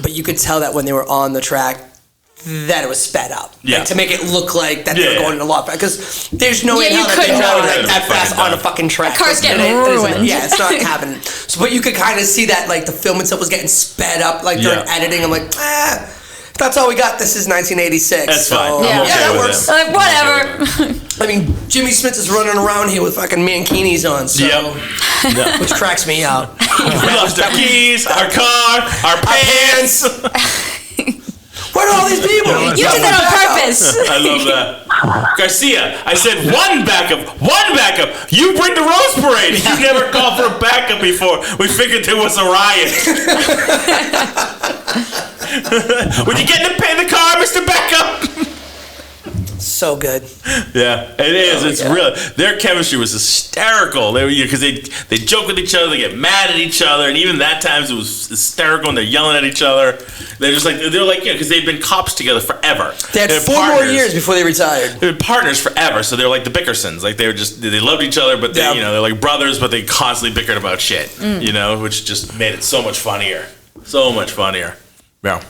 Speaker 3: But you could tell that when they were on the track, that it was sped up.
Speaker 2: Yeah.
Speaker 3: Like, to make it look like that they were going a lot fast. Because there's no way
Speaker 4: you
Speaker 3: how that
Speaker 4: couldn't
Speaker 3: they
Speaker 4: drive
Speaker 3: like that fast on a fucking track.
Speaker 4: The car's getting ruined.
Speaker 3: Yeah, it's not happening. So, but you could kind of see that like the film itself was getting sped up, like during editing. I'm like, that's all we got. This is 1986.
Speaker 2: That's fine.
Speaker 3: So,
Speaker 2: I'm okay
Speaker 3: that
Speaker 2: with
Speaker 3: works.
Speaker 4: like, whatever.
Speaker 3: I mean, Jimmy Smith is running around here with fucking mankinis on, so which cracks me out.
Speaker 2: We lost our keys, our car, our pants.
Speaker 3: Where are all these people?
Speaker 4: You did that on purpose.
Speaker 2: I love that. Garcia, I said one backup. You bring the Rose Parade. You never called for a backup before. We figured there was a riot. Would you get in the car, Mr. Backup?
Speaker 3: So good.
Speaker 2: Yeah, it is. It's real. Their chemistry was hysterical. Because they joke with each other, they get mad at each other, and even that times it was hysterical. And they're yelling at each other. They're like because they've been cops together forever.
Speaker 3: They had 4 more years before they retired.
Speaker 2: They've been partners forever, so they're like the Bickersons. Like they loved each other, but they're like brothers, but they constantly bickered about shit. Which just made it so much funnier. So much funnier. Yeah.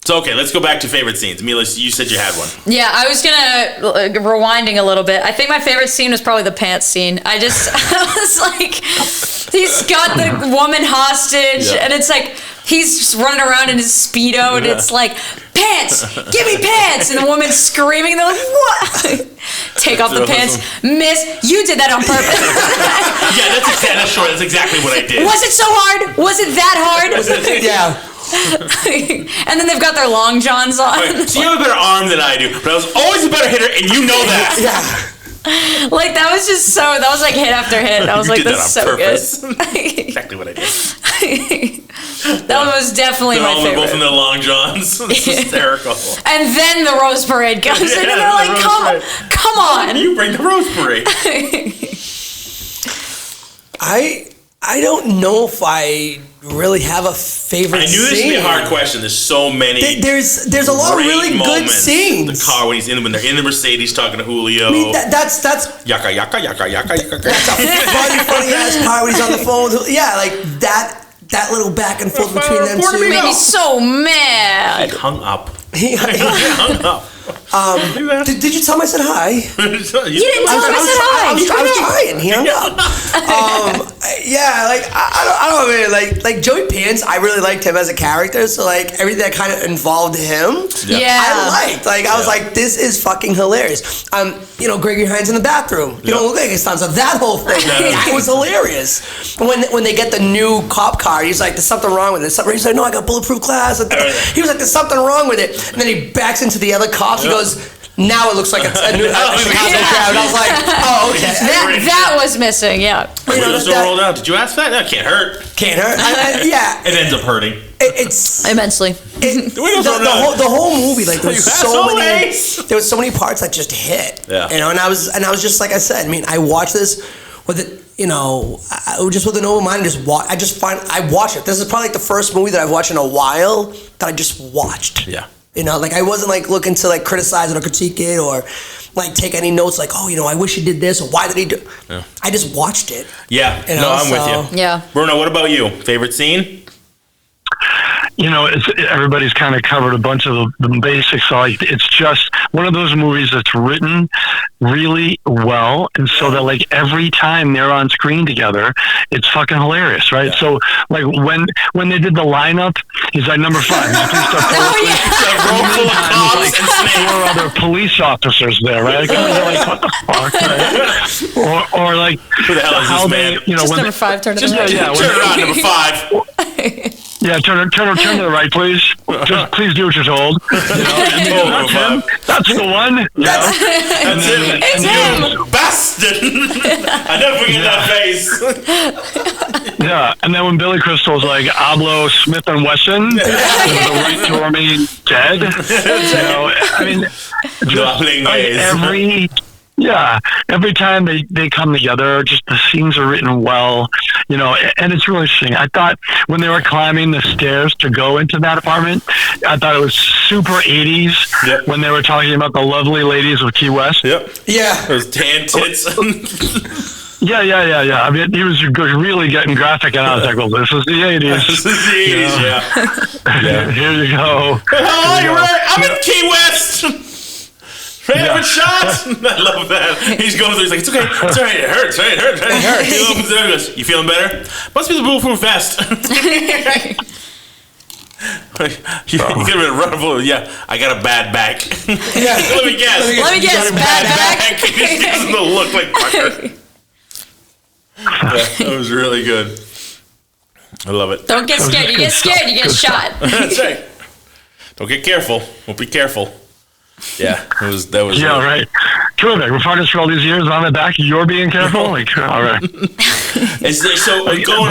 Speaker 2: So, okay, let's go back to favorite scenes. Mila, you said you had one.
Speaker 4: Yeah, I was rewinding a little bit. I think my favorite scene was probably the pants scene. I was like, he's got the woman hostage, and it's like, he's just running around in his Speedo, and it's like, pants, give me pants, and the woman's screaming, and they're like, what? Take off the pants. Miss, you did that on purpose.
Speaker 2: That's exactly what I did.
Speaker 4: Was it so hard? Was it that hard?
Speaker 3: Yeah.
Speaker 4: And then they've got their long johns on.
Speaker 2: Right. So you have a better arm than I do, but I was always a better hitter, and you know that.
Speaker 3: Yeah.
Speaker 4: Like that was like hit after hit. I was like, that's so good.
Speaker 2: Exactly what I did.
Speaker 4: That was definitely my favorite.
Speaker 2: Both in their long johns. It's hysterical.
Speaker 4: And then the Rose Parade comes in, and they're like, come on.
Speaker 2: You bring the Rose Parade.
Speaker 3: I don't know if I really have a favorite scene.
Speaker 2: I knew this would be a hard question. There's so many.
Speaker 3: There's a lot of really good scenes.
Speaker 2: The car when they're in the Mercedes talking to Julio.
Speaker 3: I mean, that's
Speaker 2: yaka yaka yaka yaka yaka.
Speaker 3: That's a funny ass part when he's on the phone. Yeah, like that little back and forth between them two
Speaker 4: made me so mad.
Speaker 2: He hung up.
Speaker 3: He hung up. Did you tell him I said hi?
Speaker 4: You didn't tell him I said hi.
Speaker 3: I was trying. He hung up. Yeah, like I don't really like Joey Pants. I really liked him as a character. So like everything that kind of involved him, I liked. Like I was like, this is fucking hilarious. Gregory Hines in the bathroom. You don't look like his son. So that whole thing, it was hilarious. When they get the new cop car, he's like, there's something wrong with it. He's like, no, I got bulletproof glass. He was like, there's something wrong with it. And then he backs into the other cops. He goes, now it looks like a new Chicago crowd. I was like, oh, okay.
Speaker 4: That was missing, yeah.
Speaker 2: Windows don't roll down. Did you ask that? That can't hurt.
Speaker 3: Can't hurt. Yeah.
Speaker 2: It ends up hurting.
Speaker 3: It's
Speaker 4: immensely.
Speaker 3: The whole movie, like there was so many parts that just hit.
Speaker 2: Yeah.
Speaker 3: And I was just like I said. I mean, I watched this with it. Just with an open mind, I watched it. This is probably like the first movie that I've watched in a while that I just watched.
Speaker 2: Yeah.
Speaker 3: Like I wasn't like looking to like criticize it or critique it or like take any notes like, oh, I wish he did this or why did he do. Yeah. I just watched it.
Speaker 2: Yeah. I'm with you.
Speaker 4: Yeah.
Speaker 2: Bruno, what about you? Favorite scene?
Speaker 5: Everybody's kind of covered a bunch of the basics. So it's just one of those movies that's written really well, and so that like every time they're on screen together, it's fucking hilarious, right? Yeah. So like when they did the lineup, he's like number 5. He's a room full of cops and 4 other police officers there, right? Like what the fuck? Right? Or like
Speaker 2: who the hell is this man?
Speaker 4: Just number 5 turned
Speaker 2: turn around, number 5.
Speaker 5: Yeah, turn to the right, please. Just please do what you're told. That's him. That's the one.
Speaker 2: That's him. It's him. Bastard. I never forget that face.
Speaker 5: Yeah, and then when Billy Crystal's like, Ablo, Smith & Wesson, the right to remain dead. I mean, every time they come together, just the scenes are written well, and it's really interesting. I thought when they were climbing the stairs to go into that apartment, I thought it was super 80s when they were talking about the lovely ladies of Key West.
Speaker 2: Yep. Yeah. Those tan tits.
Speaker 5: Yeah. I mean, he was really getting graphic, and I was like, well, this is the 80s.
Speaker 2: This is the 80s,
Speaker 5: yeah. Here you go.
Speaker 2: Oh, you're right. I'm in Key West. Favorite shot? I love that. He's going through. He's like, it's okay. It's all right. It hurts. Right? It hurts. He opens it up and goes, you feeling better? Must be the bulletproof vest. You could have been running. Yeah, I got a bad back. Let me guess.
Speaker 4: Bad back.
Speaker 2: He doesn't look like Parker. That was really good. I love it.
Speaker 4: Don't get scared. You get scared, you get shot.
Speaker 2: That's right. Don't get careful. We'll be careful. Yeah, that was.
Speaker 5: Yeah, right. Terrific. We're partners for all these years. On the back, you're being careful. Like, all right.
Speaker 2: Going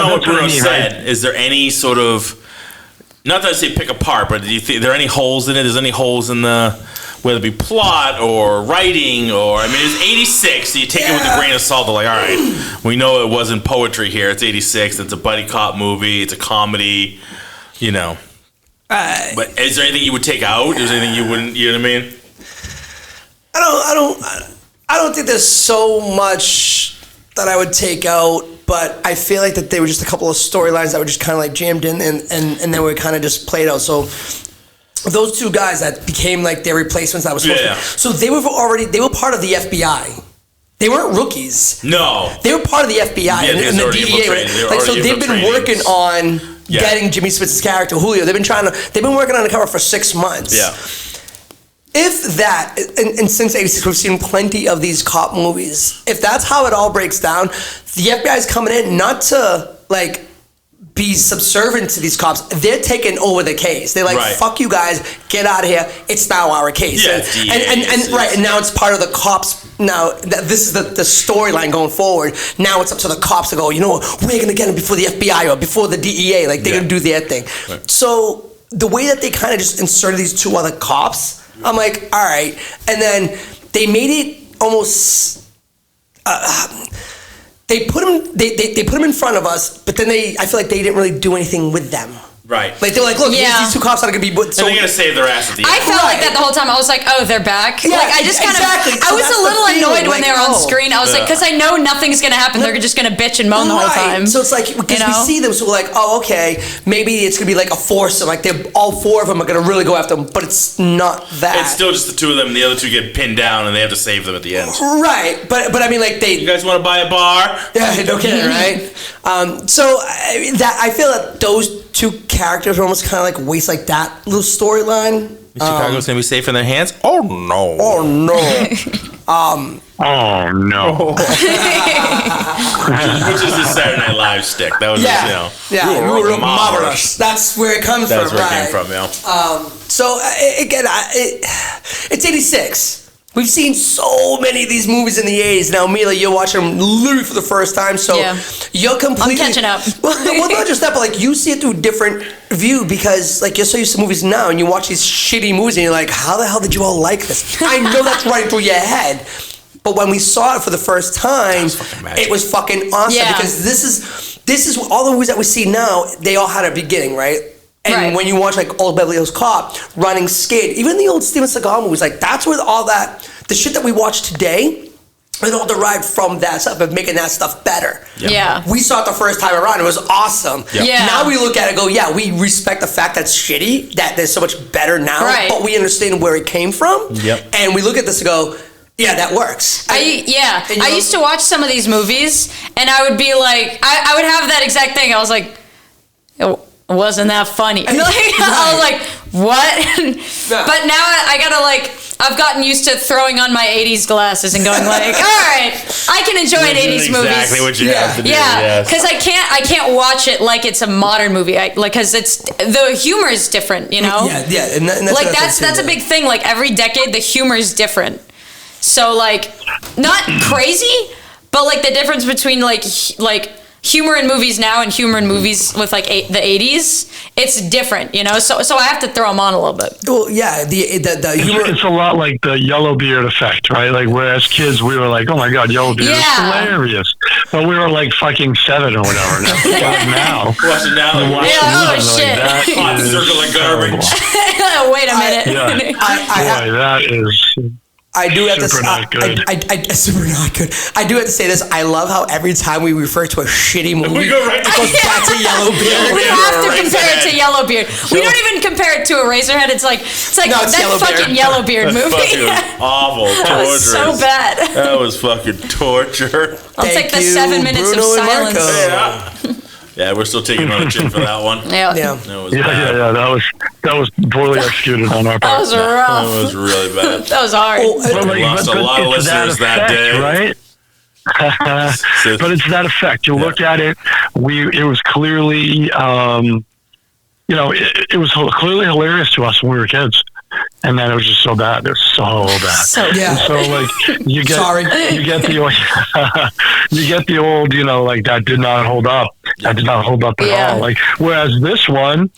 Speaker 2: on what Bruno said, right? Is there any sort of, not that I say pick apart, but do you think there are any holes in it? Is there any holes in the, whether it be plot or writing or, I mean, it's 86, so you take it with a grain of salt. They're like, all right, we know it wasn't poetry here. It's 86. It's a buddy cop movie. It's a comedy. But is there anything you would take out? Is there anything you wouldn't? You know what I mean?
Speaker 3: I don't think there's so much that I would take out, but I feel like that they were just a couple of storylines that were just kind of like jammed in and then were kind of just played out. So those 2 guys that became like their replacements that was supposed to. So they were part of the FBI. They weren't rookies.
Speaker 2: No.
Speaker 3: They were part of the FBI and the DEA. So they've been working on getting Jimmy Smith's character, Julio. They've been working on the cover for 6 months.
Speaker 2: Yeah.
Speaker 3: If that, and since 86, we've seen plenty of these cop movies. If that's how it all breaks down, the FBI is coming in not to, like, be subservient to these cops. They're taking over the case. They're like, fuck you guys, get out of here. It's now our case.
Speaker 2: Yeah,
Speaker 3: and now it's part of the cops. Now, this is the storyline going forward. Now it's up to the cops to go, we're going to get them before the FBI or before the DEA. Like, they're going to do their thing. Right. So the way that they kind of just inserted these 2 other cops, I'm like, all right. And then they made it almost. They put them in front of us, but then I feel like they didn't really do anything with them.
Speaker 2: Right.
Speaker 3: Like, they're like, look, these 2 cops are going to be...
Speaker 2: So they're going to save their ass at the end.
Speaker 4: I felt like that the whole time. I was like, oh, they're back. Yeah, like, I just kind of... I was a little annoyed when they were on screen. I was like, because I know nothing's going to happen. They're just going to bitch and moan the whole time.
Speaker 3: So it's like, because we see them, so we're like, oh, okay, maybe it's going to be like a foursome. Like, all 4 of them are going to really go after them, but it's not that.
Speaker 2: It's still just the 2 of them. The other 2 get pinned down, and they have to save them at the end.
Speaker 3: Right. But I mean, like,
Speaker 2: You guys want to buy a bar?
Speaker 3: Yeah, no kidding, right? I feel that those 2 characters are almost kind of like waste like that little storyline.
Speaker 2: Chicago's gonna be safe in their hands? Oh no!
Speaker 3: Oh no!
Speaker 5: Oh no!
Speaker 2: Which is the Saturday Night Live stick. That was
Speaker 3: you were marvelous. That's where it comes from.
Speaker 2: That's where it came from. Yeah.
Speaker 3: So again, it's 86. We've seen so many of these movies in the 80s. Now, Mila, you're watching them literally for the first time, so you're completely...
Speaker 4: I'm catching up.
Speaker 3: well, not just that, but like you see it through a different view because like you're so used to movies now and you watch these shitty movies and you're like, how the hell did you all like this? I know that's running through your head, but when we saw it for the first time, it was fucking awesome because this is all the movies that we see now, they all had a beginning, right? And when you watch like Old Beverly Hills Cop, Running Scared, even the old Steven Seagal movies, like that's where all that the shit that we watch today, it all derived from that stuff of making that stuff better.
Speaker 4: Yeah.
Speaker 3: We saw it the first time around. It was awesome.
Speaker 4: Yeah.
Speaker 3: Now we look at it and go, yeah, we respect the fact that's shitty, that there's so much better now,
Speaker 4: Right.
Speaker 3: but we understand where it came from.
Speaker 2: Yep.
Speaker 3: And we look at this and go, yeah, that works.
Speaker 4: I
Speaker 3: And, you know,
Speaker 4: used to watch some of these movies, and I would be like, I would have that exact thing. I was like, it wasn't that funny. Like, I was like, what?
Speaker 3: Yeah.
Speaker 4: But now I gotta like, I've gotten used to throwing on my 80s glasses and going like, all right, I can enjoy an 80s movie.
Speaker 2: Exactly what you have to do.
Speaker 4: Yeah,
Speaker 2: Yes.
Speaker 4: because I can't watch it like it's a modern movie. Because it's the humor is different, you know.
Speaker 3: Yeah, and that's
Speaker 4: Like
Speaker 3: another
Speaker 4: that's
Speaker 3: thing, too,
Speaker 4: a big thing. Like every decade, the humor is different. So like, not crazy, but like the difference between like humor in movies now and humor in movies with like the 80s, it's different, you know. So I have to throw them on a little bit.
Speaker 3: Well, yeah, the humor.
Speaker 5: It's a lot like the Yellowbeard effect, right? Like, whereas kids, we were like, oh my God, Yellowbeard is hilarious. But we were like fucking 7 or whatever. Now,
Speaker 2: Watch it now.
Speaker 5: you watch
Speaker 4: Yeah,
Speaker 5: the
Speaker 4: oh,
Speaker 5: movie,
Speaker 4: shit.
Speaker 5: like, that
Speaker 2: Hot
Speaker 5: is
Speaker 2: circle like garbage.
Speaker 5: terrible.
Speaker 4: Wait a minute.
Speaker 5: Yeah. Boy, that is...
Speaker 3: I do have
Speaker 5: Super
Speaker 3: to.
Speaker 5: not good.
Speaker 3: Super not good. I do have to say this. I love how every time we refer to a shitty movie,
Speaker 2: We go right
Speaker 3: it goes back to Yellowbeard.
Speaker 4: We have to compare it to Yellowbeard. We don't even compare it to Eraserhead. It's like
Speaker 3: No, it's
Speaker 4: that
Speaker 3: Yellowbeard.
Speaker 4: fucking Yellowbeard movie.
Speaker 2: Fucking awful.
Speaker 4: That was so bad.
Speaker 2: That was fucking torture.
Speaker 4: I'll take the 7 minutes
Speaker 3: Bruno
Speaker 4: of
Speaker 3: and
Speaker 4: silence.
Speaker 3: Marco.
Speaker 2: Yeah, we're still taking on the chin for that one.
Speaker 4: Yeah.
Speaker 2: That was
Speaker 5: Yeah,
Speaker 2: bad.
Speaker 5: that was poorly executed on our
Speaker 4: That
Speaker 5: part.
Speaker 4: was
Speaker 2: That
Speaker 4: rough.
Speaker 2: was really bad.
Speaker 4: That was hard.
Speaker 5: But
Speaker 2: We lost a lot of
Speaker 5: it's
Speaker 2: listeners that day.
Speaker 5: right? But it's that effect. You look at it. It was clearly, it was clearly hilarious to us when we were kids, and then it was just so bad. It was so bad.
Speaker 4: So
Speaker 3: Yeah.
Speaker 5: And so like you get the old, like that did not hold up. That did not hold up at
Speaker 4: Yeah.
Speaker 5: all. Like whereas this one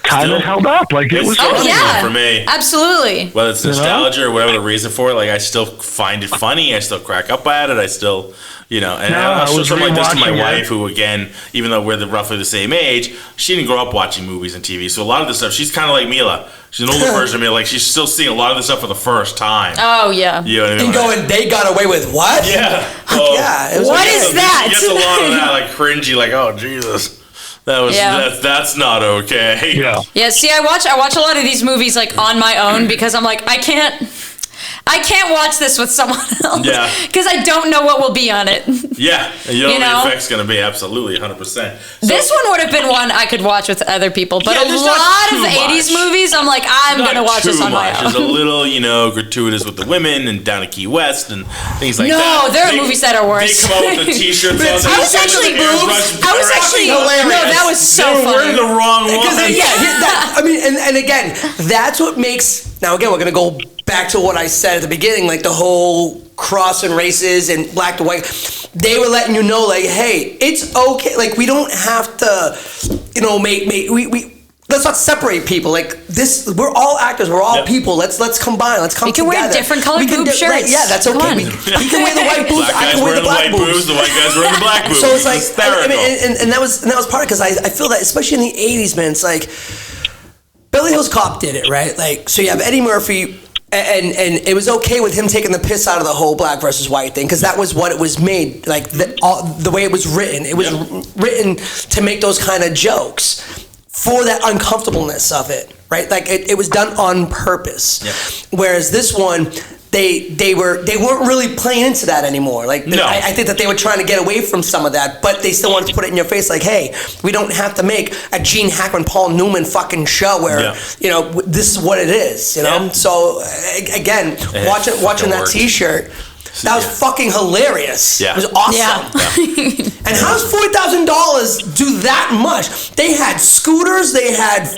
Speaker 5: kind
Speaker 2: Still-
Speaker 5: of held up. Like it
Speaker 2: it's
Speaker 5: was
Speaker 2: still
Speaker 5: funny.
Speaker 4: yeah.
Speaker 2: for me.
Speaker 4: Absolutely.
Speaker 2: Whether it's nostalgia or whatever the reason for it, like I still find it funny. I still crack up at it. I still, and I
Speaker 5: I
Speaker 2: still
Speaker 5: was
Speaker 2: something like this to my
Speaker 5: rewatching it.
Speaker 2: wife, who again, even though we're roughly the same age, she didn't grow up watching movies and TV. So a lot of this stuff, she's kind of like Mila. She's an older version of me. Like she's still seeing a lot of this stuff for the first time.
Speaker 4: Oh yeah.
Speaker 2: You know what I mean?
Speaker 3: And going, they got away with what?
Speaker 2: Yeah. Well,
Speaker 3: Yeah. It was
Speaker 4: What
Speaker 3: like,
Speaker 4: is
Speaker 2: She
Speaker 4: that?
Speaker 2: gets a lot of that, like cringy, like, oh Jesus, that's not okay.
Speaker 5: Yeah.
Speaker 4: Yeah, see, I watch a lot of these movies like on my own because I'm like, I can't watch this with someone else.
Speaker 2: Yeah.
Speaker 4: Because I don't know what will be on it.
Speaker 2: Yeah, and you know
Speaker 4: You
Speaker 2: what
Speaker 4: know?
Speaker 2: the effect's gonna be. Absolutely, 100%.
Speaker 4: This one would have been one I could watch with other people, but
Speaker 2: Yeah,
Speaker 4: a
Speaker 2: there's not
Speaker 4: lot of
Speaker 2: too
Speaker 4: 80s
Speaker 2: much.
Speaker 4: movies, I'm like, I'm
Speaker 2: Not
Speaker 4: gonna watch this
Speaker 2: too
Speaker 4: on my
Speaker 2: much.
Speaker 4: own.
Speaker 2: There's a little, gratuitous with the women and down at Key West and things like
Speaker 4: No,
Speaker 2: that.
Speaker 4: there are movies that are worse.
Speaker 2: They come out with the t-shirts on.
Speaker 3: I was
Speaker 4: actually
Speaker 3: hilarious.
Speaker 4: no, that was so
Speaker 2: They were wearing
Speaker 4: funny.
Speaker 2: the wrong
Speaker 3: Because
Speaker 2: one.
Speaker 3: and again, that's what makes. Now again, we're gonna go back to what I said at the beginning, like the whole crossing races and black to white. They were letting you know, like, hey, it's okay. Like we don't have to, we. Let's not separate people. Like this, we're all actors. We're all people. Let's combine. Let's come
Speaker 4: We can
Speaker 3: together.
Speaker 4: wear different colored
Speaker 3: We can
Speaker 4: boob shirts.
Speaker 3: Right, yeah, that's
Speaker 4: Come
Speaker 3: okay.
Speaker 4: on.
Speaker 3: He can wear the white boobs.
Speaker 2: Black
Speaker 3: I
Speaker 2: guys
Speaker 3: can wear
Speaker 2: wearing
Speaker 3: the
Speaker 2: the
Speaker 3: black
Speaker 2: white
Speaker 3: boobs.
Speaker 2: boobs. The white guys wearing the black boobs.
Speaker 3: So it's like,
Speaker 2: hysterical.
Speaker 3: and that was part of it because I feel that especially in the '80s, man, it's like Beverly Hills Cop did it right. Like so, you have Eddie Murphy. And it was okay with him taking the piss out of the whole black versus white thing because that was what it was made like the way it was written. It was written to make those kind of jokes for that uncomfortableness of it, right? Like it was done on purpose.
Speaker 2: Yep.
Speaker 3: Whereas this one, they weren't really playing into that anymore. Like
Speaker 2: No.
Speaker 3: I think that they were trying to get away from some of that, but they still wanted to put it in your face. Like, hey, we don't have to make a Gene Hackman, Paul Newman fucking show where this is what it is. You know.
Speaker 2: Yeah.
Speaker 3: So again, watching that
Speaker 2: worked.
Speaker 3: T-shirt. That was fucking hilarious.
Speaker 2: Yeah.
Speaker 3: It was awesome.
Speaker 4: Yeah.
Speaker 3: And how does $4,000 do that much? They had scooters. They had,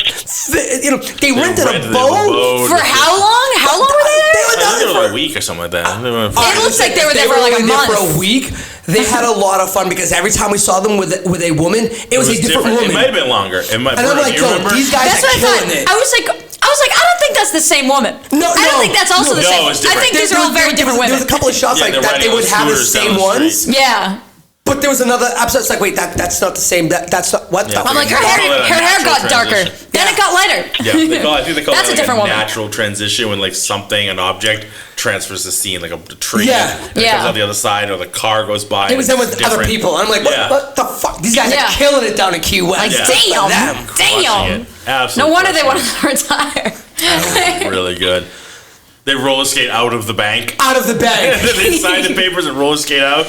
Speaker 3: they rented a boat.
Speaker 4: For how long? How long were they there?
Speaker 3: They were down
Speaker 2: I think
Speaker 3: there
Speaker 2: it was
Speaker 3: for
Speaker 2: a week or something like that.
Speaker 4: It looks like they were there for like a
Speaker 3: only there
Speaker 4: month.
Speaker 3: for a week. They had a lot of fun because every time we saw them with a woman, it was a different woman.
Speaker 2: It might have been longer. It might.
Speaker 3: And I'm like,
Speaker 2: you
Speaker 3: yo,
Speaker 2: remember?
Speaker 3: these guys
Speaker 4: That's
Speaker 3: are
Speaker 4: what I thought.
Speaker 3: killing it.
Speaker 4: I was like, I don't think that's the same woman.
Speaker 3: No,
Speaker 4: I don't think that's also the same.
Speaker 2: it's
Speaker 4: I
Speaker 2: different.
Speaker 4: think these are all very different
Speaker 3: There
Speaker 4: women.
Speaker 3: was a couple of shots
Speaker 2: Yeah,
Speaker 3: like
Speaker 2: they're
Speaker 3: that. They
Speaker 2: riding
Speaker 3: would
Speaker 2: on
Speaker 3: have the
Speaker 2: scooters down
Speaker 3: same
Speaker 2: the
Speaker 3: ones.
Speaker 2: street.
Speaker 4: Yeah.
Speaker 3: But there was another episode. It's like, wait, that's not the same. That's not what.
Speaker 2: Yeah,
Speaker 4: I'm like, her hair got darker. Then it got lighter.
Speaker 2: Yeah, I think they call
Speaker 4: That's
Speaker 2: it
Speaker 4: a different woman.
Speaker 2: natural transition when like something, an object, transfers the scene, like a tree.
Speaker 3: Yeah.
Speaker 2: And it comes out the other side, or the car goes by.
Speaker 3: It was then with other people. I'm like, what the fuck? These guys are killing it down in Key West.
Speaker 4: Like, damn.
Speaker 2: Absolutely.
Speaker 4: No wonder they wanted to retire.
Speaker 2: Really good. They roller skate out of the bank.
Speaker 3: Out of the bank.
Speaker 2: And then they sign the papers and roller skate out.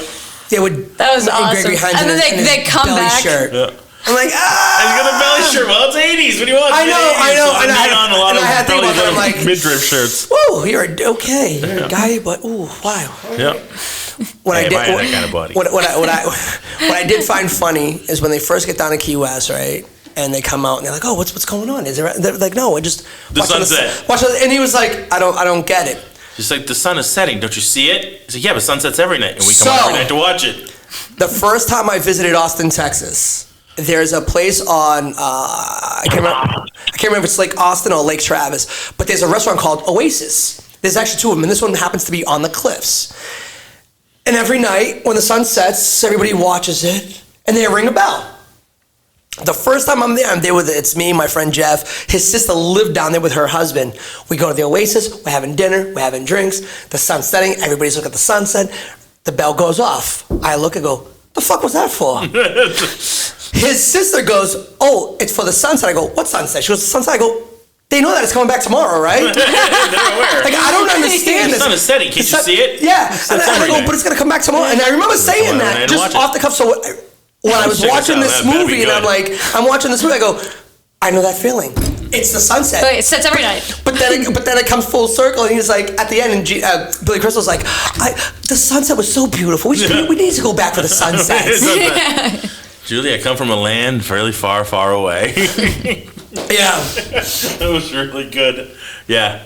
Speaker 3: They would.
Speaker 4: That was awesome. And then they come back.
Speaker 3: Shirt.
Speaker 2: Yeah.
Speaker 3: I'm like,
Speaker 2: And he's got a belly shirt. Well, it's 80s. What do you want?
Speaker 3: I know.
Speaker 2: And I on a lot of belly
Speaker 3: like
Speaker 2: midriff shirts.
Speaker 3: Whoa, you're okay. You're a guy, but wow.
Speaker 2: Yeah.
Speaker 3: What I
Speaker 2: that kind of body.
Speaker 3: What I did find funny is when they first get down to Key West, right? And they come out and they're like, "Oh, what's going on?" They're like, "No, I just
Speaker 2: the sunset."
Speaker 3: And he was like, "I don't get it."
Speaker 2: He's like, "The sun is setting. Don't you see it?" He's like, "Yeah, but sun sets every night, and we come out every night to watch it."
Speaker 3: The first time I visited Austin, Texas, there's a place on I can't remember if it's Lake Austin or Lake Travis, but there's a restaurant called Oasis. There's actually two of them, and this one happens to be on the cliffs. And every night when the sun sets, everybody watches it, and they ring a bell. The first time I'm there with it's me, my friend Jeff. His sister lived down there with her husband. We go to the Oasis, we're having dinner, we're having drinks, the sun's setting, everybody's looking at the sunset, the bell goes off. I look and go, the fuck was that for? His sister goes, oh, it's for the sunset. I go, what sunset? She goes, the sunset. I go, they know that it's coming back tomorrow, right?
Speaker 2: They're aware.
Speaker 3: Like, I don't understand this.
Speaker 2: The sun is setting. Can't you see it?
Speaker 3: Yeah. And I go, but it's going to come back tomorrow. And I remember saying that just off the cuff. So when I was watching this movie, and I'm watching this movie, I go, I know that feeling. It's the sunset.
Speaker 4: But it sets every night.
Speaker 3: But then it comes full circle, and he's like, at the end, and Billy Crystal's like, the sunset was so beautiful. We need to go back for the sunset.
Speaker 2: Julie, I come from a land fairly far, far away.
Speaker 3: Yeah.
Speaker 2: That was really good. Yeah,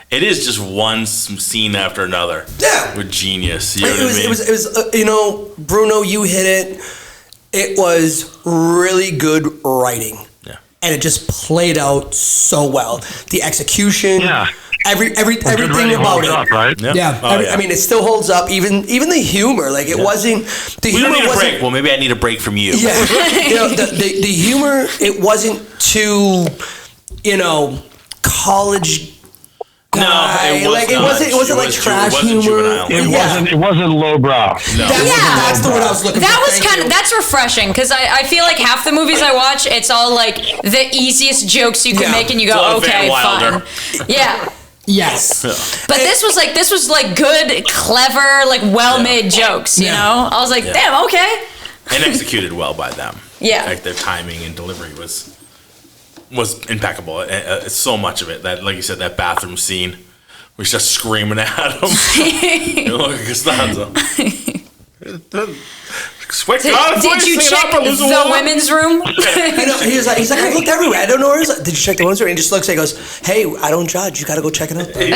Speaker 2: it is just one scene after another.
Speaker 3: Yeah.
Speaker 2: With genius. You know what I mean?
Speaker 3: It was, Bruno, you hit it. It was really good writing.
Speaker 2: Yeah.
Speaker 3: And it just played out so well. The execution.
Speaker 5: Yeah.
Speaker 3: Everything about it.
Speaker 5: Up, right?
Speaker 3: Yeah. I mean, it still holds up. Even the humor. Like, it wasn't. The
Speaker 2: we
Speaker 3: humor
Speaker 2: don't need
Speaker 3: wasn't.
Speaker 2: a break. Well, maybe I need a break from you.
Speaker 3: Yeah. The humor, it wasn't too, college.
Speaker 2: No,
Speaker 3: it wasn't like trash humor.
Speaker 5: It wasn't lowbrow.
Speaker 2: No.
Speaker 3: That's the word I was looking for.
Speaker 4: That's refreshing, because I feel like half the movies I watch, it's all like the easiest jokes you can make, and you go, okay, fine. Yeah.
Speaker 3: Yes.
Speaker 4: But this was like good, clever, like well-made jokes, you know? I was like, damn, okay.
Speaker 2: And executed well by them.
Speaker 4: Yeah.
Speaker 2: Like, their timing and delivery was impeccable. So much of it, that, like you said, that bathroom scene, we're just screaming at him. Look at Costanza.
Speaker 4: Did you check the women's room?
Speaker 3: He's like, I looked everywhere. I don't know where it is. Did you check the women's room? And he just looks and he goes, hey, I don't judge. You got to go check it out.
Speaker 4: And then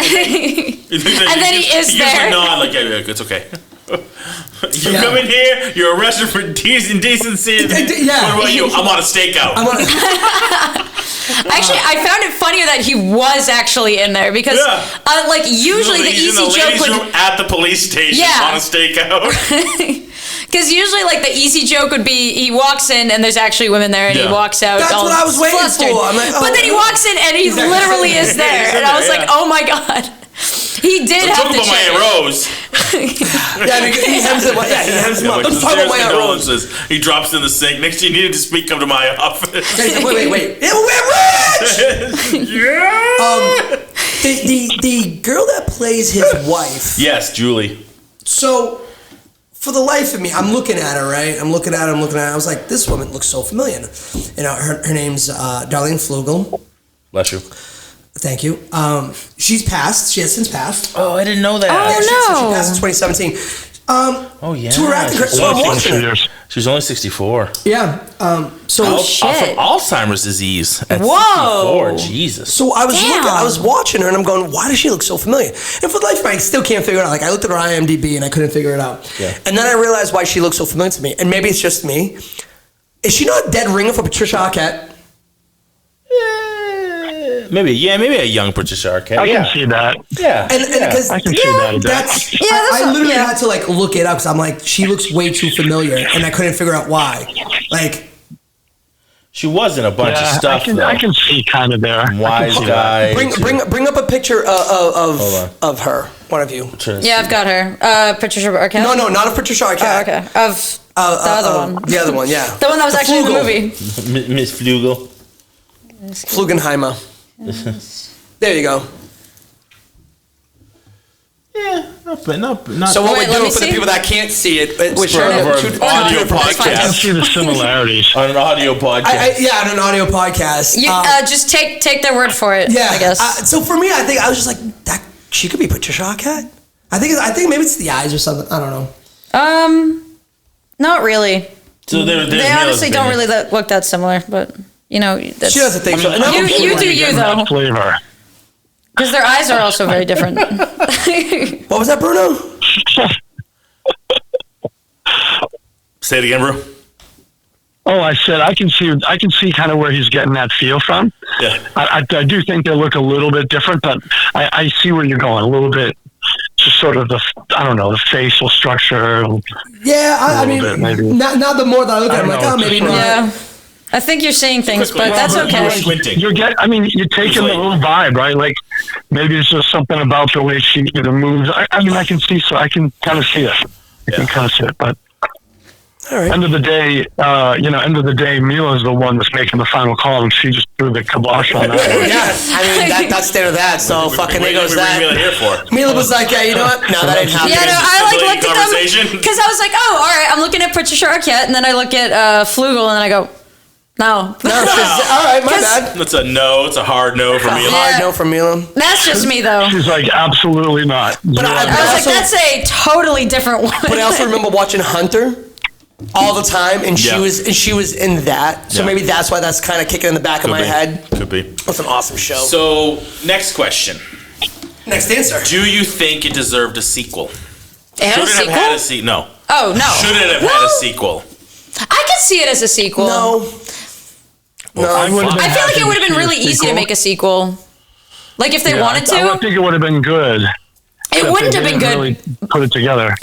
Speaker 4: he is there.
Speaker 2: Like, no, I'm like, yeah, it's okay. You come in here, you're arrested for indecency.
Speaker 3: Yeah.
Speaker 2: What about you? I'm on a stakeout.
Speaker 4: Actually, I found it funnier that he was actually in there, because usually the easy joke would
Speaker 2: at the police station on a stakeout.
Speaker 4: Because usually, like, the easy joke would be he walks in and there's actually women there, and he walks out.
Speaker 3: That's what I was waiting for. I'm like,
Speaker 4: but then he walks in and he literally is there, and I was like, oh my god. He did have to check.
Speaker 2: My Rose.
Speaker 3: He hems him up. Let's talk about my Rose.
Speaker 2: He drops in the sink. Next, you needed to speak. Come to my office.
Speaker 3: Wait. We're rich.
Speaker 2: Yeah.
Speaker 3: The girl that plays his wife.
Speaker 2: Yes, Julie.
Speaker 3: So, for the life of me, I'm looking at her, right? I'm looking at her. I was like, this woman looks so familiar. Her name's Darlene Flugel.
Speaker 2: Bless you.
Speaker 3: Thank you. She's passed. She has since passed.
Speaker 2: Oh, I didn't know that.
Speaker 3: She passed in 2017. To her acting career. So I'm watching her.
Speaker 2: She's only 64.
Speaker 3: Yeah.
Speaker 4: From
Speaker 2: Alzheimer's disease. At
Speaker 4: Whoa.
Speaker 2: 64. Jesus.
Speaker 3: So I was watching her, and I'm going, why does she look so familiar? And for the life of me, I still can't figure it out. Like, I looked at her IMDb, and I couldn't figure it out.
Speaker 2: Yeah.
Speaker 3: And then I realized why she looks so familiar to me. And maybe it's just me. Is she not a dead ringer for Patricia Arquette?
Speaker 2: maybe a young Patricia Arquette.
Speaker 5: I can see that.
Speaker 2: Yeah,
Speaker 3: And because
Speaker 5: I can see that a bit.
Speaker 3: I literally had to like look it up because I'm like, she looks way too familiar, and I couldn't figure out why. Like,
Speaker 2: she was in a bunch of stuff.
Speaker 5: I can see kind of there.
Speaker 2: Wise Guy.
Speaker 3: Bring up a picture of her. One of you.
Speaker 4: Yeah, I've got her. Patricia Arquette.
Speaker 3: No, not of Patricia Arquette.
Speaker 4: Oh, okay. Of the other one.
Speaker 3: The other one, yeah.
Speaker 4: The one that was actually in the movie.
Speaker 2: Miss Flugel.
Speaker 3: Flugenheimer. There you go.
Speaker 2: Yeah, not.
Speaker 3: So what
Speaker 4: Wait,
Speaker 3: we're
Speaker 4: let
Speaker 3: doing
Speaker 4: me
Speaker 3: for the
Speaker 4: see.
Speaker 3: people that can't see it, we're
Speaker 2: For our audio
Speaker 5: I can
Speaker 2: podcast.
Speaker 5: see the similarities.
Speaker 2: On an audio podcast.
Speaker 3: Yeah, on an audio podcast.
Speaker 4: You, just take their word for it.
Speaker 3: Yeah,
Speaker 4: I guess.
Speaker 3: So for me, I think I was just like, that she could be Patricia Arquette. I think maybe it's the eyes or something. I don't know.
Speaker 4: Not really.
Speaker 2: So
Speaker 4: They honestly don't really look that similar, but you know, that's,
Speaker 3: She doesn't think so.
Speaker 4: you do you though,
Speaker 5: Flavor.
Speaker 4: because their eyes are also very different.
Speaker 3: What was that, Bruno?
Speaker 2: Say it again, bro.
Speaker 5: Oh, I said I can see kind of where he's getting that feel from.
Speaker 2: Yeah.
Speaker 5: I do think they look a little bit different, but I see where you're going a little bit. Just sort of the facial structure.
Speaker 3: Yeah, I mean,
Speaker 5: bit, maybe.
Speaker 3: now the more that I look at it, I'm like, oh, maybe not.
Speaker 4: Yeah, I think you're seeing things, but that's okay.
Speaker 2: Squinting.
Speaker 5: You're taking the whole vibe, right? Like maybe it's just something about the way she moves. I mean, I can kind of see it. I can kind of see it, but.
Speaker 3: All right.
Speaker 5: End of the day, Mila's the one that's making the final call, and she just threw the kibosh on that.
Speaker 3: Yeah, I mean, that's there to that, so fucking there goes that. Mila was like, yeah, you know what? No, that ain't happening.
Speaker 4: Yeah, no, I like looked at them because I was like, oh, all right, I'm looking at Patricia Arquette, and then I look at Flugel, and then I go, no.
Speaker 3: All right, my bad.
Speaker 2: It's a no. It's a hard no for Mila.
Speaker 3: Hard no for Mila.
Speaker 4: That's just me, though.
Speaker 5: She's like, absolutely not.
Speaker 3: But
Speaker 4: I was like, that's a totally different one.
Speaker 3: But I also remember watching Hunter all the time, and she was in that. So maybe that's why that's kind of kicking in the back of my head.
Speaker 2: Could be.
Speaker 3: That's an awesome show.
Speaker 2: So, next question.
Speaker 3: Next answer.
Speaker 2: Do you think it deserved a sequel?
Speaker 4: It had a
Speaker 2: Should it
Speaker 4: sequel?
Speaker 2: have had a sequel? No.
Speaker 4: Oh, no.
Speaker 2: Should it have had a sequel?
Speaker 4: I could see it as a sequel.
Speaker 3: No.
Speaker 5: I
Speaker 4: I feel like it would have been really easy to make a sequel. Like, if they wanted to.
Speaker 5: I think it would have been good.
Speaker 4: It wouldn't have been good.
Speaker 5: Really put it together.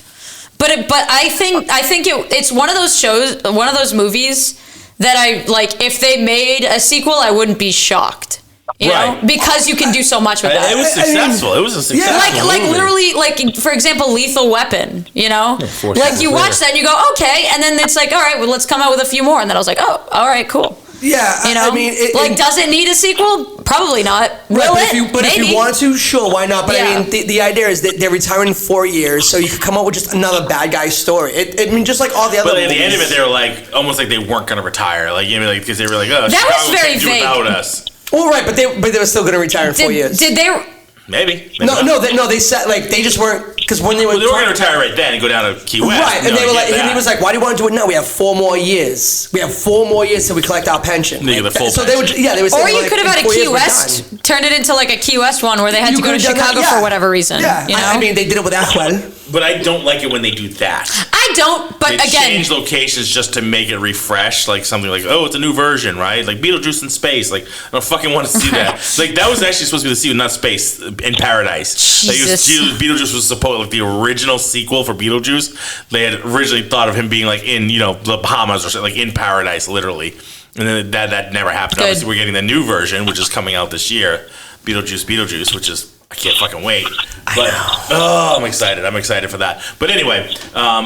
Speaker 4: But I think it's one of those shows, one of those movies that I like. If they made a sequel, I wouldn't be shocked, you know, because you can do so much with that.
Speaker 2: It was successful. It was a successful
Speaker 4: like
Speaker 2: movie.
Speaker 4: literally, like for example, Lethal Weapon. You know, like you watch that and you go, okay, and then it's like, all right, well, let's come out with a few more, and then I was like, oh, all right, cool.
Speaker 3: Yeah,
Speaker 4: You know,
Speaker 3: I mean,
Speaker 4: does it need a sequel? Probably not. Will
Speaker 3: Right,
Speaker 4: it?
Speaker 3: but if you want to, sure, why not? But
Speaker 4: Yeah.
Speaker 3: I mean, the idea is that they're retiring in 4 years, so you could come up with just another bad guy story. I mean, just like all the other.
Speaker 2: But at
Speaker 3: movies.
Speaker 2: the end of it, they were like, almost like they weren't going to retire. Like, you know, like, because they were like, oh,
Speaker 4: That
Speaker 2: Chicago
Speaker 4: was very
Speaker 2: can't do
Speaker 4: vague.
Speaker 2: without us.
Speaker 3: Well, right, but they were still going to retire in 4 years.
Speaker 4: Did they?
Speaker 2: Maybe.
Speaker 3: No, they said like they just weren't because when they were.
Speaker 2: Well, they were going to retire right then and go down to Key West.
Speaker 3: Right, and they were like, and he was like, "Why do you want to do it now? We have 4 more years. We have 4 more years till we collect our pension."
Speaker 2: They get the full
Speaker 3: so they would, they were.
Speaker 4: Or
Speaker 3: saying,
Speaker 4: you
Speaker 3: like,
Speaker 4: could have
Speaker 3: in
Speaker 4: had a
Speaker 3: 4 years,
Speaker 4: Key
Speaker 3: we're
Speaker 4: West,
Speaker 3: done.
Speaker 4: turned it into like a Key West one where they had to go to
Speaker 3: could've done that,
Speaker 4: Chicago for whatever reason.
Speaker 3: Yeah,
Speaker 4: you know?
Speaker 3: I mean, they did it with Atwell.
Speaker 2: But I don't like it when they do that.
Speaker 4: I don't, but
Speaker 2: They
Speaker 4: again,
Speaker 2: change locations just to make it refresh, like something like, oh, it's a new version, right? Like Beetlejuice in space. Like, I don't fucking want to see that. Like, that was actually supposed to be the sequel, not space, in Paradise.
Speaker 4: Jesus.
Speaker 2: Like, Beetlejuice was supposed, like, the original sequel for Beetlejuice. They had originally thought of him being, like, in, you know, the Bahamas or something, like, in Paradise, literally. And then that never happened.
Speaker 4: Good.
Speaker 2: Obviously, we're getting the new version, which is coming out this year. Beetlejuice, which is, I can't fucking wait. But I'm excited for that. But anyway,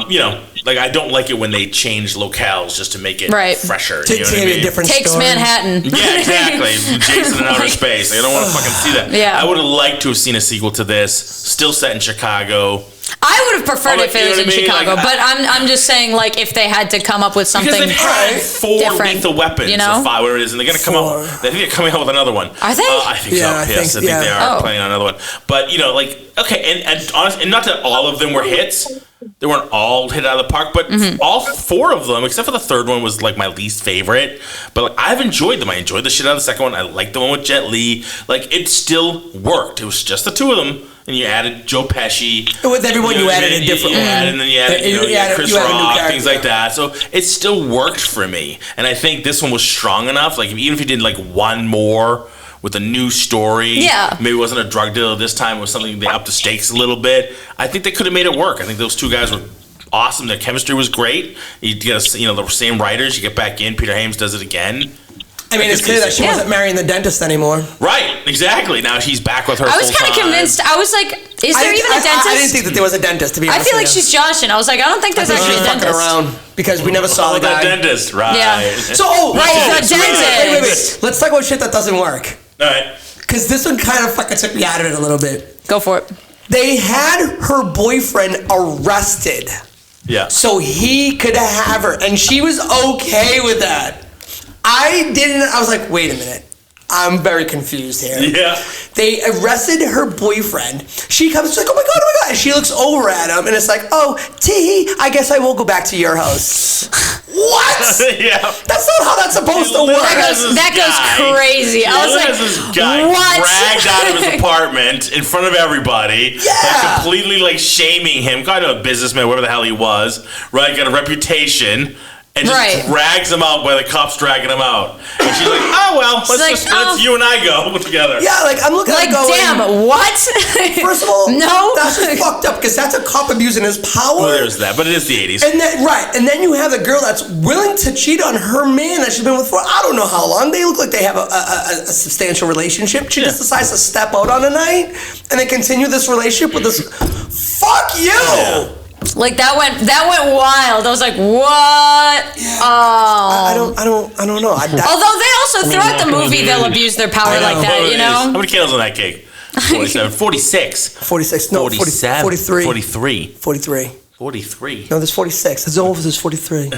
Speaker 2: you know, like I don't like it when they change locales just to make it fresher. You know what I mean?
Speaker 3: A different
Speaker 4: takes
Speaker 3: story.
Speaker 4: Manhattan.
Speaker 2: Yeah, exactly. Jason in outer space. Like, I don't want to fucking see that.
Speaker 4: Yeah.
Speaker 2: I would have liked to have seen a sequel to this, still set in Chicago.
Speaker 4: I would have preferred
Speaker 2: Oh,
Speaker 4: if it was
Speaker 2: you
Speaker 4: in
Speaker 2: know what I mean?
Speaker 4: Chicago,
Speaker 2: Like,
Speaker 4: but I'm just saying, like, if they had to come up with something
Speaker 2: Because they've had 4
Speaker 4: different,
Speaker 2: lethal weapons,
Speaker 4: you know?
Speaker 2: or 5, whatever it is, and they're going to come out. I think they're coming out with another one.
Speaker 4: Are they?
Speaker 2: I think so.
Speaker 3: Yeah,
Speaker 2: Yes, I think they are planning on another one. But you know, like, okay, and honestly, and not that all of them were hits. They weren't all hit out of the park, but all 4 of them, except for the third one, was like my least favorite. But like, I've enjoyed them. I enjoyed the shit out of the second one. I liked the one with Jet Li. Like, it still worked. It was just the 2 of them. And you added Joe Pesci.
Speaker 3: With everyone, you added a different one.
Speaker 2: And then you added Chris Rock, things like that. So it still worked for me. And I think this one was strong enough. Like, even if you did like one more with a new story.
Speaker 4: Yeah.
Speaker 2: Maybe it wasn't a drug dealer this time. It was something they upped the stakes a little bit. I think they could have made it work. I think those two guys were awesome. Their chemistry was great. You get the same writers. You get back in. Peter Hames does it again.
Speaker 3: I mean, it's clear that she wasn't marrying the dentist anymore.
Speaker 2: Right, exactly. Now she's back with her.
Speaker 4: I was kind of convinced. I was like, is there even a dentist?
Speaker 3: I didn't think that there was a dentist, to be honest.
Speaker 4: I feel like she's joshing. I was like, I don't think there's actually a dentist.
Speaker 3: Around because we never saw the guy.
Speaker 2: Dentist, right?
Speaker 4: Yeah.
Speaker 3: So,
Speaker 4: the dentist.
Speaker 3: Wait. Let's talk about shit that doesn't work.
Speaker 2: All right.
Speaker 3: Because this one kind of fucking took me out of it a little bit.
Speaker 4: Go for it.
Speaker 3: They had her boyfriend arrested.
Speaker 2: Yeah.
Speaker 3: So he could have her, and she was okay with that. I was like, wait a minute. I'm very confused here.
Speaker 2: Yeah.
Speaker 3: They arrested her boyfriend. She comes, she's like, oh my God. And she looks over at him, and it's like, oh, tee, I guess I will go back to your house. What?
Speaker 2: Yeah.
Speaker 3: That's not how that's supposed to work.
Speaker 4: That goes crazy. I was like,
Speaker 2: this guy
Speaker 4: what?
Speaker 2: dragged out of his apartment in front of everybody.
Speaker 3: Yeah.
Speaker 2: Like, completely like shaming him. Kind of a businessman, whatever the hell he was. Right? Got a reputation. And just drags him out while the cops dragging him out. And she's like, oh, well, let's you and I go together.
Speaker 3: Yeah, like, I'm looking at it going,
Speaker 4: damn, what?
Speaker 3: First of all,
Speaker 4: no.
Speaker 3: That's just fucked up, because that's a cop abusing his power.
Speaker 2: Well, there's that, but it is the 80s.
Speaker 3: And then, and then you have a girl that's willing to cheat on her man that she's been with for I don't know how long. They look like they have a substantial relationship. She just decides to step out on a night and then continue this relationship with this. Fuck you. Yeah.
Speaker 4: Like that went wild. I was like, what?
Speaker 3: Yeah,
Speaker 4: oh.
Speaker 3: I don't know.
Speaker 4: Although they also throughout the movie they'll abuse their power like that, you know?
Speaker 2: How many candles on that cake? 47. 46.
Speaker 3: 46. No,
Speaker 2: 47.
Speaker 3: 43.
Speaker 2: 43.
Speaker 3: 43.
Speaker 2: 43.
Speaker 3: No, there's 46. There's 43.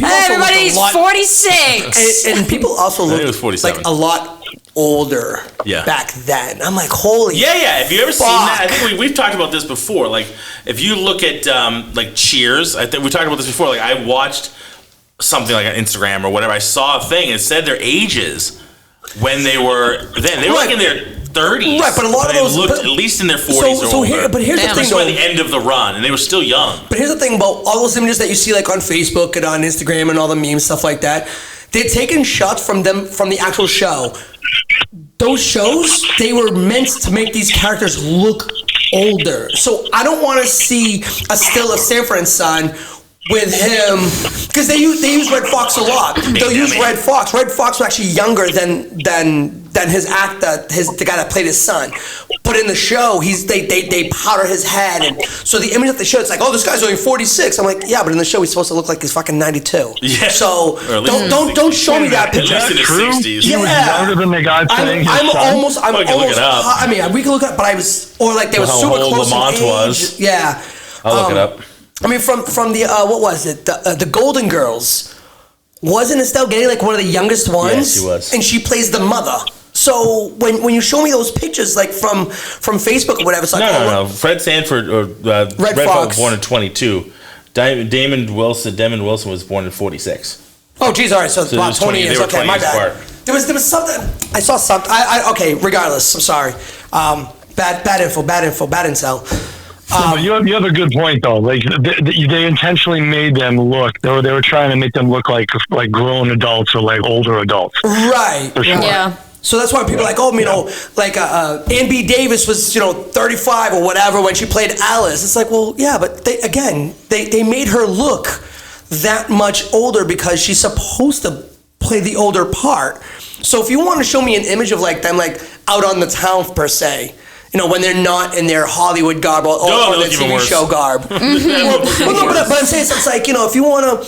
Speaker 4: Everybody's 46.
Speaker 3: And people also look like a lot older back then. I'm like, holy
Speaker 2: yeah. Have you ever seen that? I think we've talked about this before. Like, if you look at like Cheers, I think we talked about this before. Like, I watched something like on Instagram or whatever. I saw a thing and it said their ages when they were then. They were like in their 30s.
Speaker 3: Right, but a lot of those
Speaker 2: looked at least in their 40s or older.
Speaker 3: But here's the thing,
Speaker 2: by the end of the run, and they were still young.
Speaker 3: But here's the thing about all those images that you see like on Facebook and on Instagram and all the memes, stuff like that. They're taking shots from them from the actual show. Those shows, they were meant to make these characters look older. So I don't want to see a still of Sanford and Son with him, because they use Red Fox a lot. They'll use Red Fox. Red Fox was actually younger than the guy that played his son. But in the show, they powder his head, and so the image that they show, it's like, oh, this guy's only 46. I'm like, yeah, but in the show he's supposed to look like he's fucking 92. Yeah. So don't show me that picture.
Speaker 2: At least in his 60s.
Speaker 5: He was younger than the guy playing his son.
Speaker 3: I'm almost. I mean, we can look at, but I was, or like they were super close in age.
Speaker 2: Was.
Speaker 3: Yeah.
Speaker 2: I'll look it up.
Speaker 3: I mean, from the what was it? The Golden Girls. Wasn't Estelle Getty like one of the youngest ones?
Speaker 2: Yes, she was.
Speaker 3: And she plays the mother. So when you show me those pictures, like from Facebook or whatever, it's like
Speaker 2: no. Fred Sanford or Red Fox was born in 22. Damon Wilson was born in 46.
Speaker 3: Oh, geez, all right. So about 20 years. Okay, my bad. There was something. I saw something. Okay. Regardless, I'm sorry. Bad info. Bad intel.
Speaker 5: But you have a good point though. Like they intentionally made them look. They were trying to make them look like grown adults or like older adults.
Speaker 3: Right.
Speaker 5: For sure.
Speaker 4: Yeah.
Speaker 3: So that's why people are like, oh, you know, like Ann B. Davis was, 35 or whatever when she played Alice. It's like, well, yeah, but they made her look that much older because she's supposed to play the older part. So if you want to show me an image of like them like out on the town per se, when they're not in their Hollywood garb or their TV show garb. But I'm saying it's like, if you want to,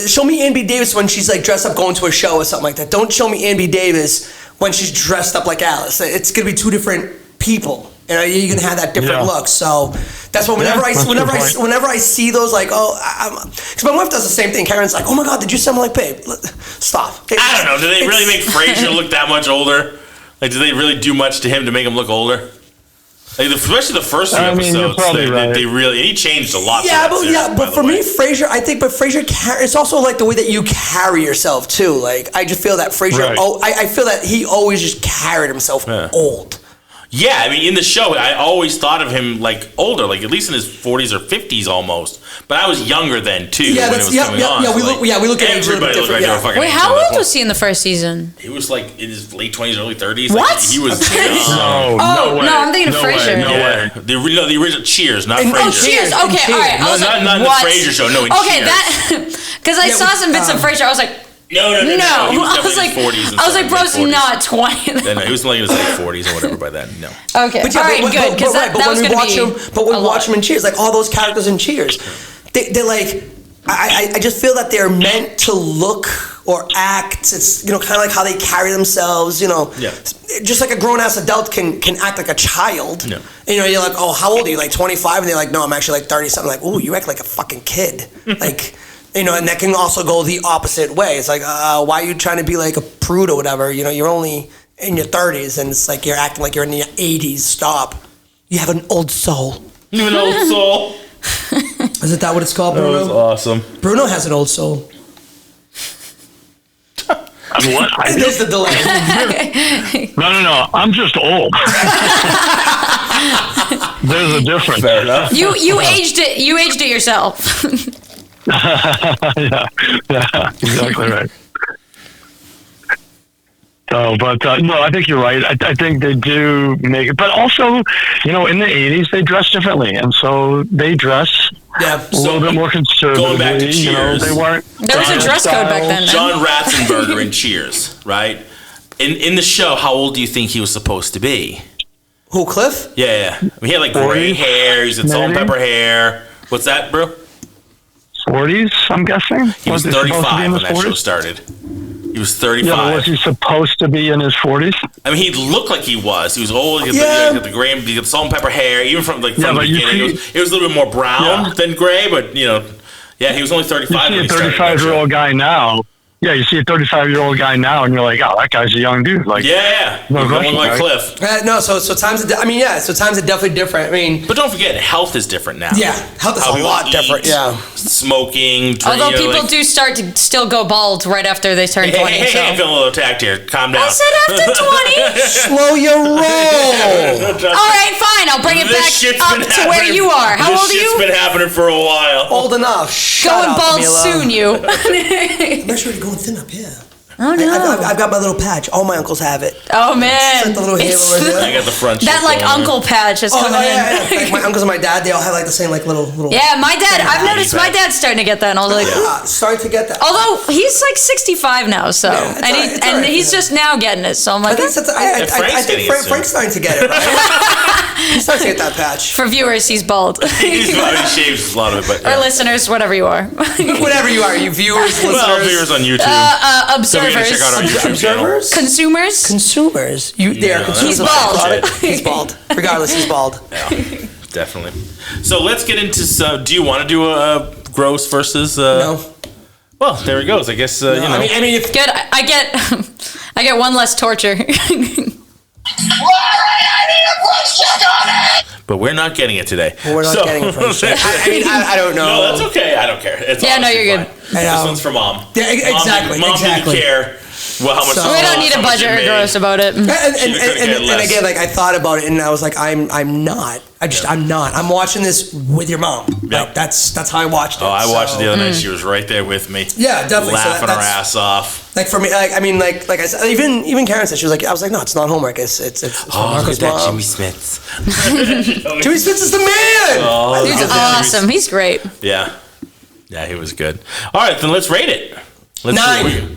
Speaker 3: show me Ann B. Davis when she's like dressed up going to a show or something like that. Don't show me Ann B. Davis when she's dressed up like Alice. It's going to be two different people. You're going to have that different look. So that's why whenever I see those, like, because my wife does the same thing. Karen's like, oh my God, did you sound like Babe? Stop.
Speaker 2: I don't know. Do they really make Frasier look that much older? Like, do they really do much to him to make him look older? Like, especially the first two episodes, they really, he changed a lot.
Speaker 3: But for me, Frasier, it's also like the way that you carry yourself too. Like, I just feel that Frasier, I feel that he always just carried himself old.
Speaker 2: Yeah, I mean, in the show, I always thought of him like older, like at least in his 40s or 50s almost. But I was younger then too.
Speaker 3: Yeah,
Speaker 2: when it was coming on.
Speaker 3: Yeah, we look at age a little bit different.
Speaker 2: Fucking
Speaker 4: Wait, how old was he in the first season?
Speaker 2: He was like in his late 20s, early 30s.
Speaker 4: What?
Speaker 2: Like, he was.
Speaker 4: No way. No, I'm thinking of Frasier.
Speaker 2: No way. The original Cheers, not Frasier.
Speaker 4: Oh, Cheers. Okay, all right. I was like,
Speaker 2: not
Speaker 4: what?
Speaker 2: the Frasier show. No, in
Speaker 4: okay,
Speaker 2: Cheers.
Speaker 4: that because I saw some bits of Frasier. I was like.
Speaker 2: No. He was
Speaker 4: I was like,
Speaker 2: 40s
Speaker 4: I was like, bro's not 20.
Speaker 2: No, he was like in his late 40s or whatever by then. No.
Speaker 4: Okay, all right, good. Because that was going to be.
Speaker 3: But when we watch him in Cheers, like all those characters in Cheers, they're like, I just feel that they're meant to look or act. It's kind of like how they carry themselves.
Speaker 2: Yeah.
Speaker 3: Just like a grown ass adult can act like a child.
Speaker 2: Yeah.
Speaker 3: You're like, oh, how old are you? Like 25, and they're like, no, I'm actually like 30 something. Like, oh, you act like a fucking kid. Like. And that can also go the opposite way. It's like, why are you trying to be like a prude or whatever? You're only in your 30s, and it's like you're acting like you're in your 80s. Stop. You have an old soul.
Speaker 2: You have an old soul.
Speaker 3: Isn't that what it's called, Bruno?
Speaker 2: That was awesome.
Speaker 3: Bruno has an old soul.
Speaker 5: What?
Speaker 3: There's the delay.
Speaker 5: No. I'm just old. There's a difference.
Speaker 2: Fair enough.
Speaker 4: You aged it. You aged it yourself.
Speaker 5: yeah, exactly right. So, but no, I think you're right. I think they do make it, but also, in the 80s they dressed differently, and so they dress a little bit more conservatively.
Speaker 2: Going back to Cheers,
Speaker 5: they weren't.
Speaker 4: There was a dress code back then.
Speaker 2: John Ratzenberger in Cheers, right? In the show, how old do you think he was supposed to be?
Speaker 3: Who, Cliff?
Speaker 2: Yeah. I mean, he had like gray hair. He's got salt and pepper hair. What's that, bro?
Speaker 5: 40s, I'm guessing.
Speaker 2: He was 35 when that show started. He was 35.
Speaker 5: Yeah, was he supposed to be in his 40s?
Speaker 2: I mean, he looked like he was. He was old. He had the gray, he had salt and pepper hair. Even from the beginning, it was a little bit more brown than gray. But he was only 35.
Speaker 5: You see a 35-year-old guy now. Yeah, you see a 35-year-old guy now, and you're like, oh, that guy's a young dude. Like,
Speaker 2: going like Cliff.
Speaker 3: No, so times. So times are definitely different. I mean,
Speaker 2: but don't forget, health is different now.
Speaker 3: Yeah, health is a lot different. Yeah,
Speaker 2: smoking.
Speaker 4: Although people do start to still go bald right after they turn 20.
Speaker 2: Hey, I feel a little attacked here. Calm down.
Speaker 4: I said after 20.
Speaker 3: Slow your roll.
Speaker 4: All right, fine. I'll bring it back up to where you are. How old are you?
Speaker 2: This shit's been happening for a while.
Speaker 3: Old enough.
Speaker 4: Going bald soon, you.
Speaker 3: I'm not sure to go thin up here.
Speaker 4: Oh no!
Speaker 3: I've got my little patch. All my uncles have it.
Speaker 4: Oh man!
Speaker 3: The little halo right there.
Speaker 2: I got the front.
Speaker 4: That like uncle patch is coming in.
Speaker 3: Like my uncles and my dad, they all have like the same like little.
Speaker 4: Yeah, my dad. I've noticed my dad's starting to get that, and I was like,
Speaker 3: starting to get that.
Speaker 4: Although he's like 65 now, so he's just now getting it. So I'm like,
Speaker 3: I think Frank's starting to get it. Right? He's starting to get that patch.
Speaker 4: For viewers, he's bald.
Speaker 2: He shaves a lot of it, but
Speaker 4: or listeners, whatever you are.
Speaker 3: Whatever you are, you viewers, listeners.
Speaker 2: Well, viewers on YouTube.
Speaker 4: Observers.
Speaker 2: Check out our YouTube
Speaker 3: Observers?
Speaker 4: Consumers.
Speaker 3: They're consumers.
Speaker 4: He's bald.
Speaker 3: He's bald. Regardless, he's bald.
Speaker 2: Yeah, definitely. So let's get into some. Do you want to do a gross versus?
Speaker 3: No.
Speaker 2: Well, there it goes. I guess you know.
Speaker 3: I mean, if
Speaker 4: good. I get one less torture.
Speaker 2: But we're not getting it today.
Speaker 3: Well, we're not getting it from I don't know.
Speaker 2: No, that's okay. I don't care. It's
Speaker 4: you're good.
Speaker 2: This one's for mom.
Speaker 3: Yeah, exactly.
Speaker 2: Mom didn't care. Well, how much?
Speaker 4: We don't need a budget or gross about it.
Speaker 3: And again, like I thought about it, and I was like, I'm not. I'm not. I'm watching this with your mom.
Speaker 2: Yep.
Speaker 3: Like, that's how I watched it.
Speaker 2: Oh, I watched it the other night. She was right there with me.
Speaker 3: Yeah, definitely.
Speaker 2: Laughing her ass off.
Speaker 3: Like for me, like I said, even Karen said, she was like, I was like, no, it's not homework. It's Marco's mom.
Speaker 2: Jimmy Smits.
Speaker 3: Jimmy Smits is the man.
Speaker 4: Oh, he's awesome. He's great.
Speaker 2: Yeah, he was good. All right, then let's rate it.
Speaker 3: 9.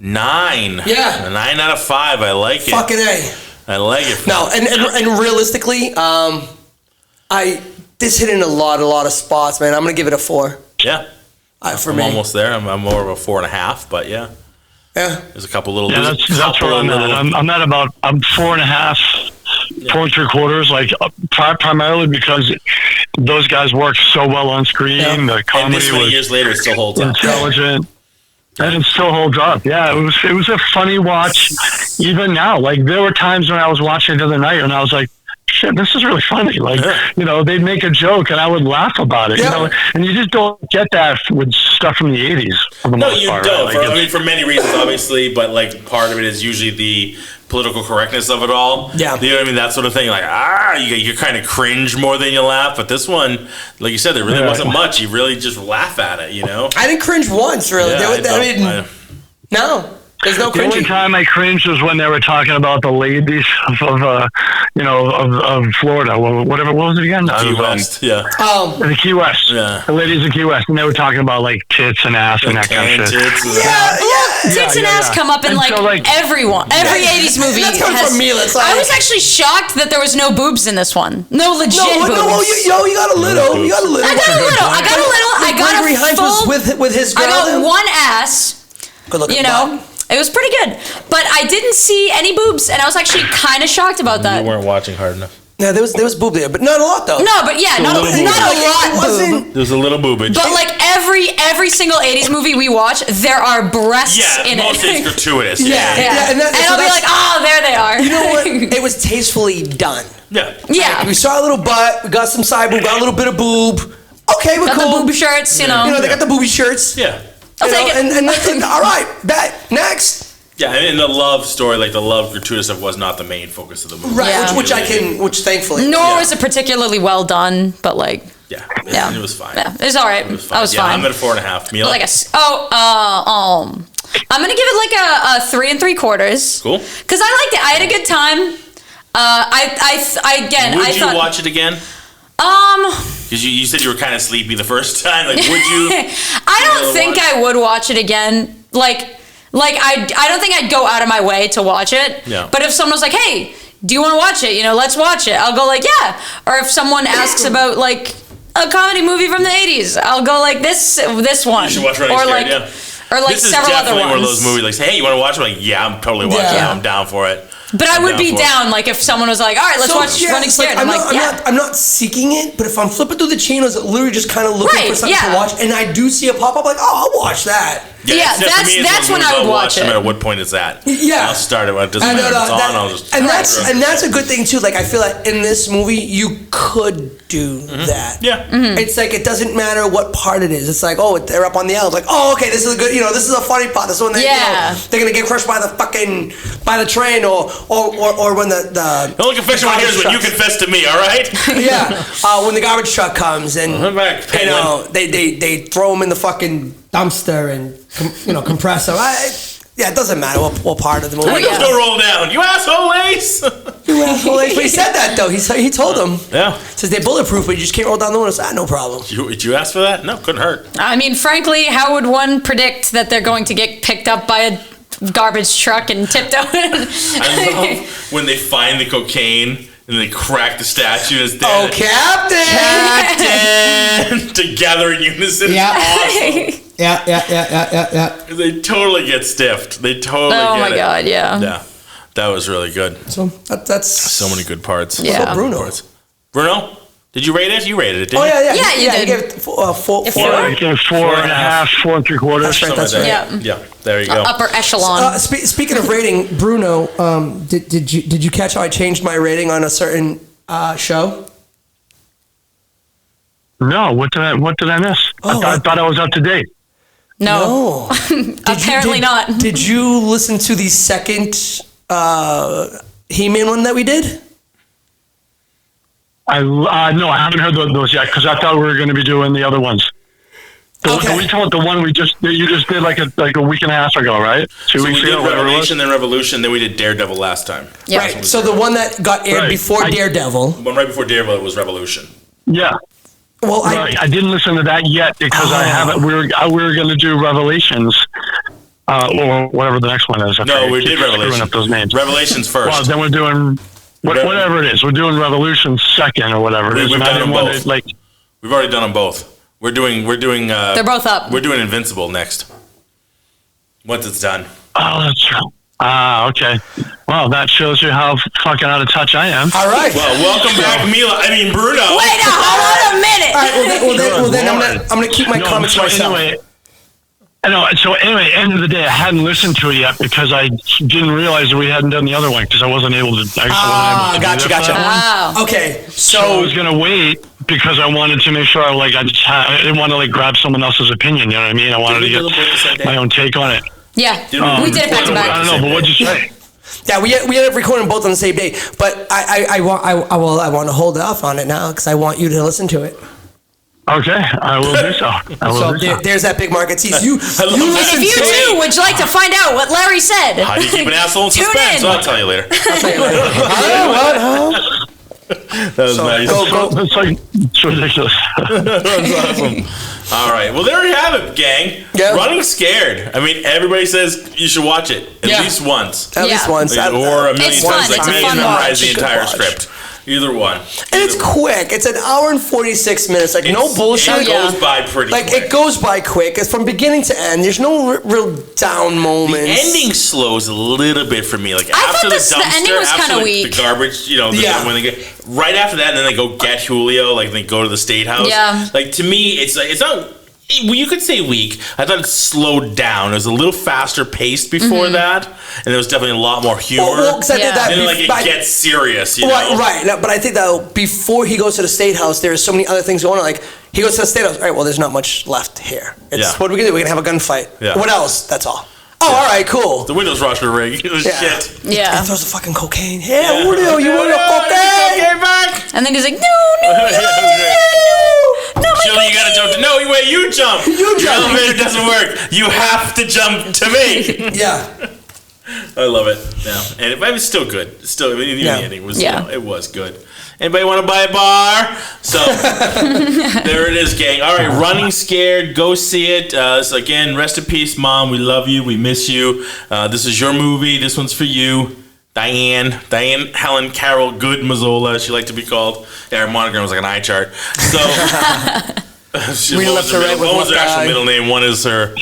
Speaker 2: 9.
Speaker 3: Yeah.
Speaker 2: A 9 out of 5. I like it.
Speaker 3: Fucking A.
Speaker 2: I like it.
Speaker 3: No, and realistically, this hit in a lot of spots, man. I'm gonna give it a 4.
Speaker 2: Yeah.
Speaker 3: I'm
Speaker 2: almost there. I'm more of a 4.5, but yeah.
Speaker 3: Yeah.
Speaker 2: There's a couple little.
Speaker 5: Yeah, that's where I'm at. I'm at about 4.5. 4 3/4, like primarily because those guys work so well on screen. Yeah. The comedy
Speaker 2: and this many years later, it still holds up.
Speaker 5: Intelligent. And it still holds up. Yeah, it was a funny watch even now. Like there were times when I was watching it the other night and I was like, shit, shit, this is really funny. Like, they'd make a joke and I would laugh about it. And you just don't get that with stuff from the 80s.
Speaker 2: No, you don't. Right? For many reasons, obviously, but like part of it is usually the political correctness of it all.
Speaker 3: Yeah.
Speaker 2: You know what I mean? That sort of thing. Like, you kind of cringe more than you laugh. But this one, like you said, there really wasn't much. You really just laugh at it,
Speaker 3: I didn't cringe once, really.
Speaker 2: Yeah,
Speaker 3: No. There's no
Speaker 5: The only
Speaker 3: cringing.
Speaker 5: time I cringed was when they were talking about the ladies of Florida. What was it again?
Speaker 2: Key West,
Speaker 5: the Key West.
Speaker 2: Yeah.
Speaker 5: The ladies of Key West. And they were talking about, like, tits and ass and that kind of shit.
Speaker 4: Tits and ass come up in, every 80s movie.
Speaker 3: That's coming from me.
Speaker 4: I was actually shocked that there was no boobs in this one. No legit boobs.
Speaker 3: You got a little. You got a little.
Speaker 4: I got a little. I got
Speaker 3: Gregory
Speaker 4: a
Speaker 3: Hines
Speaker 4: full.
Speaker 3: was with his girl.
Speaker 4: I got one ass.
Speaker 3: Good looking.
Speaker 4: It was pretty good, but I didn't see any boobs, and I was actually kind of shocked about that.
Speaker 2: You weren't watching hard enough.
Speaker 3: Yeah, there was boob there, but not a lot though.
Speaker 4: No, but yeah, not a lot.
Speaker 2: There's a little boobage.
Speaker 4: But like every single 80s movie we watch, there are breasts in it.
Speaker 2: Yeah, mostly it's gratuitous.
Speaker 3: Yeah.
Speaker 4: And I'll be like, oh, there they are.
Speaker 3: You know what? It was tastefully done.
Speaker 2: Yeah.
Speaker 4: Yeah.
Speaker 3: We saw a little butt. We got some side boob. Got a little bit of boob. Okay, we're
Speaker 4: got
Speaker 3: cool.
Speaker 4: the boob shirts,
Speaker 3: they got the booby shirts.
Speaker 2: Yeah.
Speaker 4: I'll take it.
Speaker 3: And that's it. All right, next.
Speaker 2: Yeah, and the love story, like the love gratuitous stuff, was not the main focus of the movie.
Speaker 3: Right,
Speaker 4: Yeah.
Speaker 3: which thankfully.
Speaker 4: Nor was it particularly well done, but like.
Speaker 2: Yeah.
Speaker 4: Yeah.
Speaker 2: It was fine.
Speaker 4: Yeah, it was all right.
Speaker 2: It was fine.
Speaker 4: I was fine.
Speaker 2: I'm at a 4.5. Mila?
Speaker 4: I'm gonna give it like a 3 3/4.
Speaker 2: Cool.
Speaker 4: Because I liked it. I had a good time.
Speaker 2: Would you watch it again? Because you said you were kind of sleepy the first time. Like, would you?
Speaker 4: I don't think I would watch it again. Like I don't think I'd go out of my way to watch it.
Speaker 2: Yeah.
Speaker 4: But if someone was like, "Hey, do you want to watch it? Let's watch it." I'll go like, "Yeah." Or if someone asks about like a comedy movie from the 80s, I'll go like this one.
Speaker 2: You should watch Running Scared, yeah.
Speaker 4: Or like
Speaker 2: this
Speaker 4: several other ones.
Speaker 2: This is definitely one of those movies. Like, hey, you want to watch it? I'm like, yeah, I'm totally watching it. I'm down for it.
Speaker 4: But I would be down, like, if someone was like, all right, let's watch Running Scared.
Speaker 3: I'm not seeking it, but if I'm flipping through the channels, literally just kind of looking for something to watch, and I do see a pop-up, like, oh, I'll watch that.
Speaker 4: Yeah, that's when I would watch it.
Speaker 2: No matter what point it's at.
Speaker 3: Yeah.
Speaker 2: I'll start it when it doesn't matter. It's on, I'll just...
Speaker 3: And that's a good thing, too. Like, I feel like in this movie, you could do that.
Speaker 2: Yeah.
Speaker 4: Mm-hmm.
Speaker 3: It's like, it doesn't matter what part it is. It's like, oh, they're up on the L. Like, oh, okay, this is a good, this is a funny part. This is when they're going to get crushed by the train or when the
Speaker 2: only confession one here is when you confess to me, all right?
Speaker 3: when the garbage truck comes and they throw them in the fucking dumpster and compress them. It doesn't matter what part of the movie.
Speaker 2: Windows don't roll down. You asshole Ace.
Speaker 3: You asshole Ace. But he said that though. He told them.
Speaker 2: Yeah.
Speaker 3: Says they're bulletproof, but you just can't roll down the windows. No problem.
Speaker 2: Did you ask for that? No, couldn't hurt.
Speaker 4: I mean, frankly, how would one predict that they're going to get picked up by a garbage truck and tipped over?
Speaker 2: I love when they find the cocaine and they crack the statue. And it's
Speaker 3: dead. Oh,
Speaker 2: Captain! Together in unison.
Speaker 3: Yeah.
Speaker 2: It's awesome.
Speaker 3: Yeah.
Speaker 2: They totally get stiffed. They totally get it.
Speaker 4: Oh, my God, yeah.
Speaker 2: Yeah. That was really good.
Speaker 3: So that's...
Speaker 2: So many good parts.
Speaker 4: Yeah.
Speaker 3: Bruno.
Speaker 2: Bruno? Did you rate it? You rated it, didn't you?
Speaker 3: Yeah,
Speaker 4: you did.
Speaker 3: You gave it 4.
Speaker 5: I gave 4.5, 4 3/4.
Speaker 3: That's right.
Speaker 2: Yeah, there you go.
Speaker 4: Upper echelon.
Speaker 3: Speaking of rating, Bruno, did you catch how I changed my rating on a certain show?
Speaker 5: No, what did I miss? I thought I was up to date.
Speaker 4: No. Apparently not.
Speaker 3: Did you listen to the second He-Man one that we did?
Speaker 5: No, I haven't heard those yet because I thought we were going to be doing the other ones. We told the one you just did like a week and a half ago, right? 2 weeks ago.
Speaker 2: We did Revelation, then Revolution, then we did Daredevil last time.
Speaker 4: Yeah.
Speaker 3: Right. So the one that got aired before Daredevil.
Speaker 2: The one right before Daredevil was Revolution.
Speaker 5: Yeah.
Speaker 3: Well,
Speaker 5: I didn't listen to that yet because I haven't. We were going to do Revelations. Or whatever the next one is.
Speaker 2: No, we did Revelation.
Speaker 5: Screwing up those names.
Speaker 2: Revelations first.
Speaker 5: Well, then we're doing whatever it is. We're doing Revolution second or whatever it is.
Speaker 2: We've done them both. We've already done them both. We're doing.
Speaker 4: They're both up.
Speaker 2: We're doing Invincible next. Once it's done.
Speaker 5: Oh, that's true. Okay. Well, that shows you how fucking out of touch I am.
Speaker 3: All right.
Speaker 2: Well, welcome back, Bruno.
Speaker 4: Wait, hold on a minute.
Speaker 3: All right. Well, then I'm gonna keep my comments to myself.
Speaker 5: I know. So anyway, end of the day, I hadn't listened to it yet because I didn't realize that we hadn't done the other one because I wasn't able to.
Speaker 3: Gotcha.
Speaker 4: Wow.
Speaker 3: Okay,
Speaker 5: So I was gonna wait because I wanted to make sure I didn't want to grab someone else's opinion. You know what I mean? I wanted to get my own take on it.
Speaker 4: Yeah, we did it back to back.
Speaker 5: I don't know, but what'd you say?
Speaker 3: Yeah, we ended up recording both on the same day, but I want to hold off on it now because I want you to listen to it.
Speaker 5: Okay, I will do so.
Speaker 3: There's that big market tease. You listen
Speaker 4: And if you too would like to find out what Larry said,
Speaker 2: How do you keep an asshole in
Speaker 4: Tune
Speaker 2: suspense?
Speaker 4: in.
Speaker 2: I'll tell you later. That was nice.
Speaker 5: It's like it's ridiculous.
Speaker 2: That was awesome. All right. Well, there you have it, gang.
Speaker 3: Yeah.
Speaker 2: Running Scared. I mean, everybody says you should watch it at least once.
Speaker 3: At least once.
Speaker 2: Or a million
Speaker 4: It's
Speaker 2: times.
Speaker 4: fun.
Speaker 2: Like
Speaker 4: It's a
Speaker 2: me
Speaker 4: fun
Speaker 2: memorize
Speaker 4: watch.
Speaker 2: the entire script. Either one.
Speaker 3: And it's quick. It's an hour and 46 minutes. Like, no bullshit.
Speaker 2: It goes by pretty quick.
Speaker 3: It goes by quick. It's from beginning to end. There's no real down moments.
Speaker 2: The ending slows a little bit for me. Like
Speaker 4: I
Speaker 2: after
Speaker 4: thought
Speaker 2: the
Speaker 4: the
Speaker 2: dumpster,
Speaker 4: ending was
Speaker 2: after
Speaker 4: kinda
Speaker 2: like,
Speaker 4: weak.
Speaker 2: the garbage, when they get right after that, and then they go get Julio, like they go to the state house.
Speaker 4: Yeah.
Speaker 2: Like to me, it's not. Well, you could say weak. I thought it slowed down. It was a little faster paced before that, and there was definitely a lot more humor.
Speaker 3: Well, 'cause I did that
Speaker 2: and then, it gets serious, you know?
Speaker 3: Right. No, but I think that before he goes to the state house, there's so many other things going on. Like, he goes to the state house. All right, well, there's not much left here. What are we going to do? We're going to have a gunfight.
Speaker 2: Yeah.
Speaker 3: What else? That's all. Oh, all right, cool.
Speaker 2: The Windows Rusher rig. It was shit.
Speaker 4: Yeah.
Speaker 3: He throws the fucking cocaine. Yeah, Julio, you want the cocaine?
Speaker 2: Get back!
Speaker 4: And then he's like, no.
Speaker 2: Julie, you gotta jump. No, wait, you jump.
Speaker 3: You jump.
Speaker 2: Your elevator doesn't work. You have to jump to me.
Speaker 3: Yeah.
Speaker 2: I love it. Yeah, and it was still good. Still, the ending was. It was good. Anybody want to buy a bar? So there it is, gang. All right, Running Scared. Go see it. So again, rest in peace, Mom. We love you. We miss you. This is your movie. This one's for you. Diane Helen Carol Good Mazzola, she liked to be called. Yeah, her monogram was like an eye chart. So
Speaker 3: We left her right with
Speaker 2: one was her
Speaker 3: one
Speaker 2: actual
Speaker 3: guy.
Speaker 2: middle name, one is her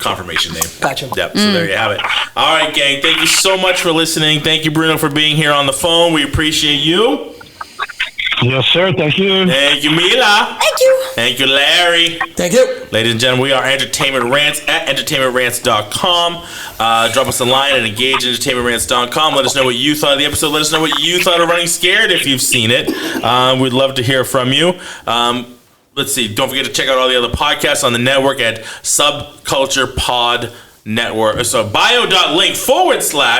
Speaker 2: confirmation name.
Speaker 3: Gotcha.
Speaker 2: Yep, so there you have it. All right, gang, thank you so much for listening. Thank you, Bruno, for being here on the phone. We appreciate you.
Speaker 5: Yes, sir. Thank you.
Speaker 2: Thank you, Mila.
Speaker 4: Thank you.
Speaker 2: Thank you, Larry.
Speaker 3: Thank you.
Speaker 2: Ladies and gentlemen, we are Entertainment Rants at entertainmentrants.com. Drop us a line at engageentertainmentrants.com. Let us know what you thought of the episode. Let us know what you thought of Running Scared if you've seen it. We'd love to hear from you. Let's see. Don't forget to check out all the other podcasts on the network at Subculture Pod Network. So bio.link /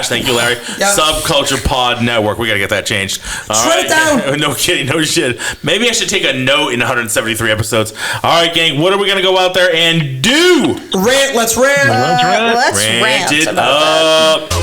Speaker 2: thank you, Larry. Subculture Pod Network. We got to get that changed.
Speaker 3: Shred it down.
Speaker 2: No kidding. No shit. Maybe I should take a note in 173 episodes. All right, gang. What are we going to go out there and do?
Speaker 3: Rant. Let's rant.
Speaker 4: Let's rant
Speaker 2: it
Speaker 4: about that.
Speaker 2: up.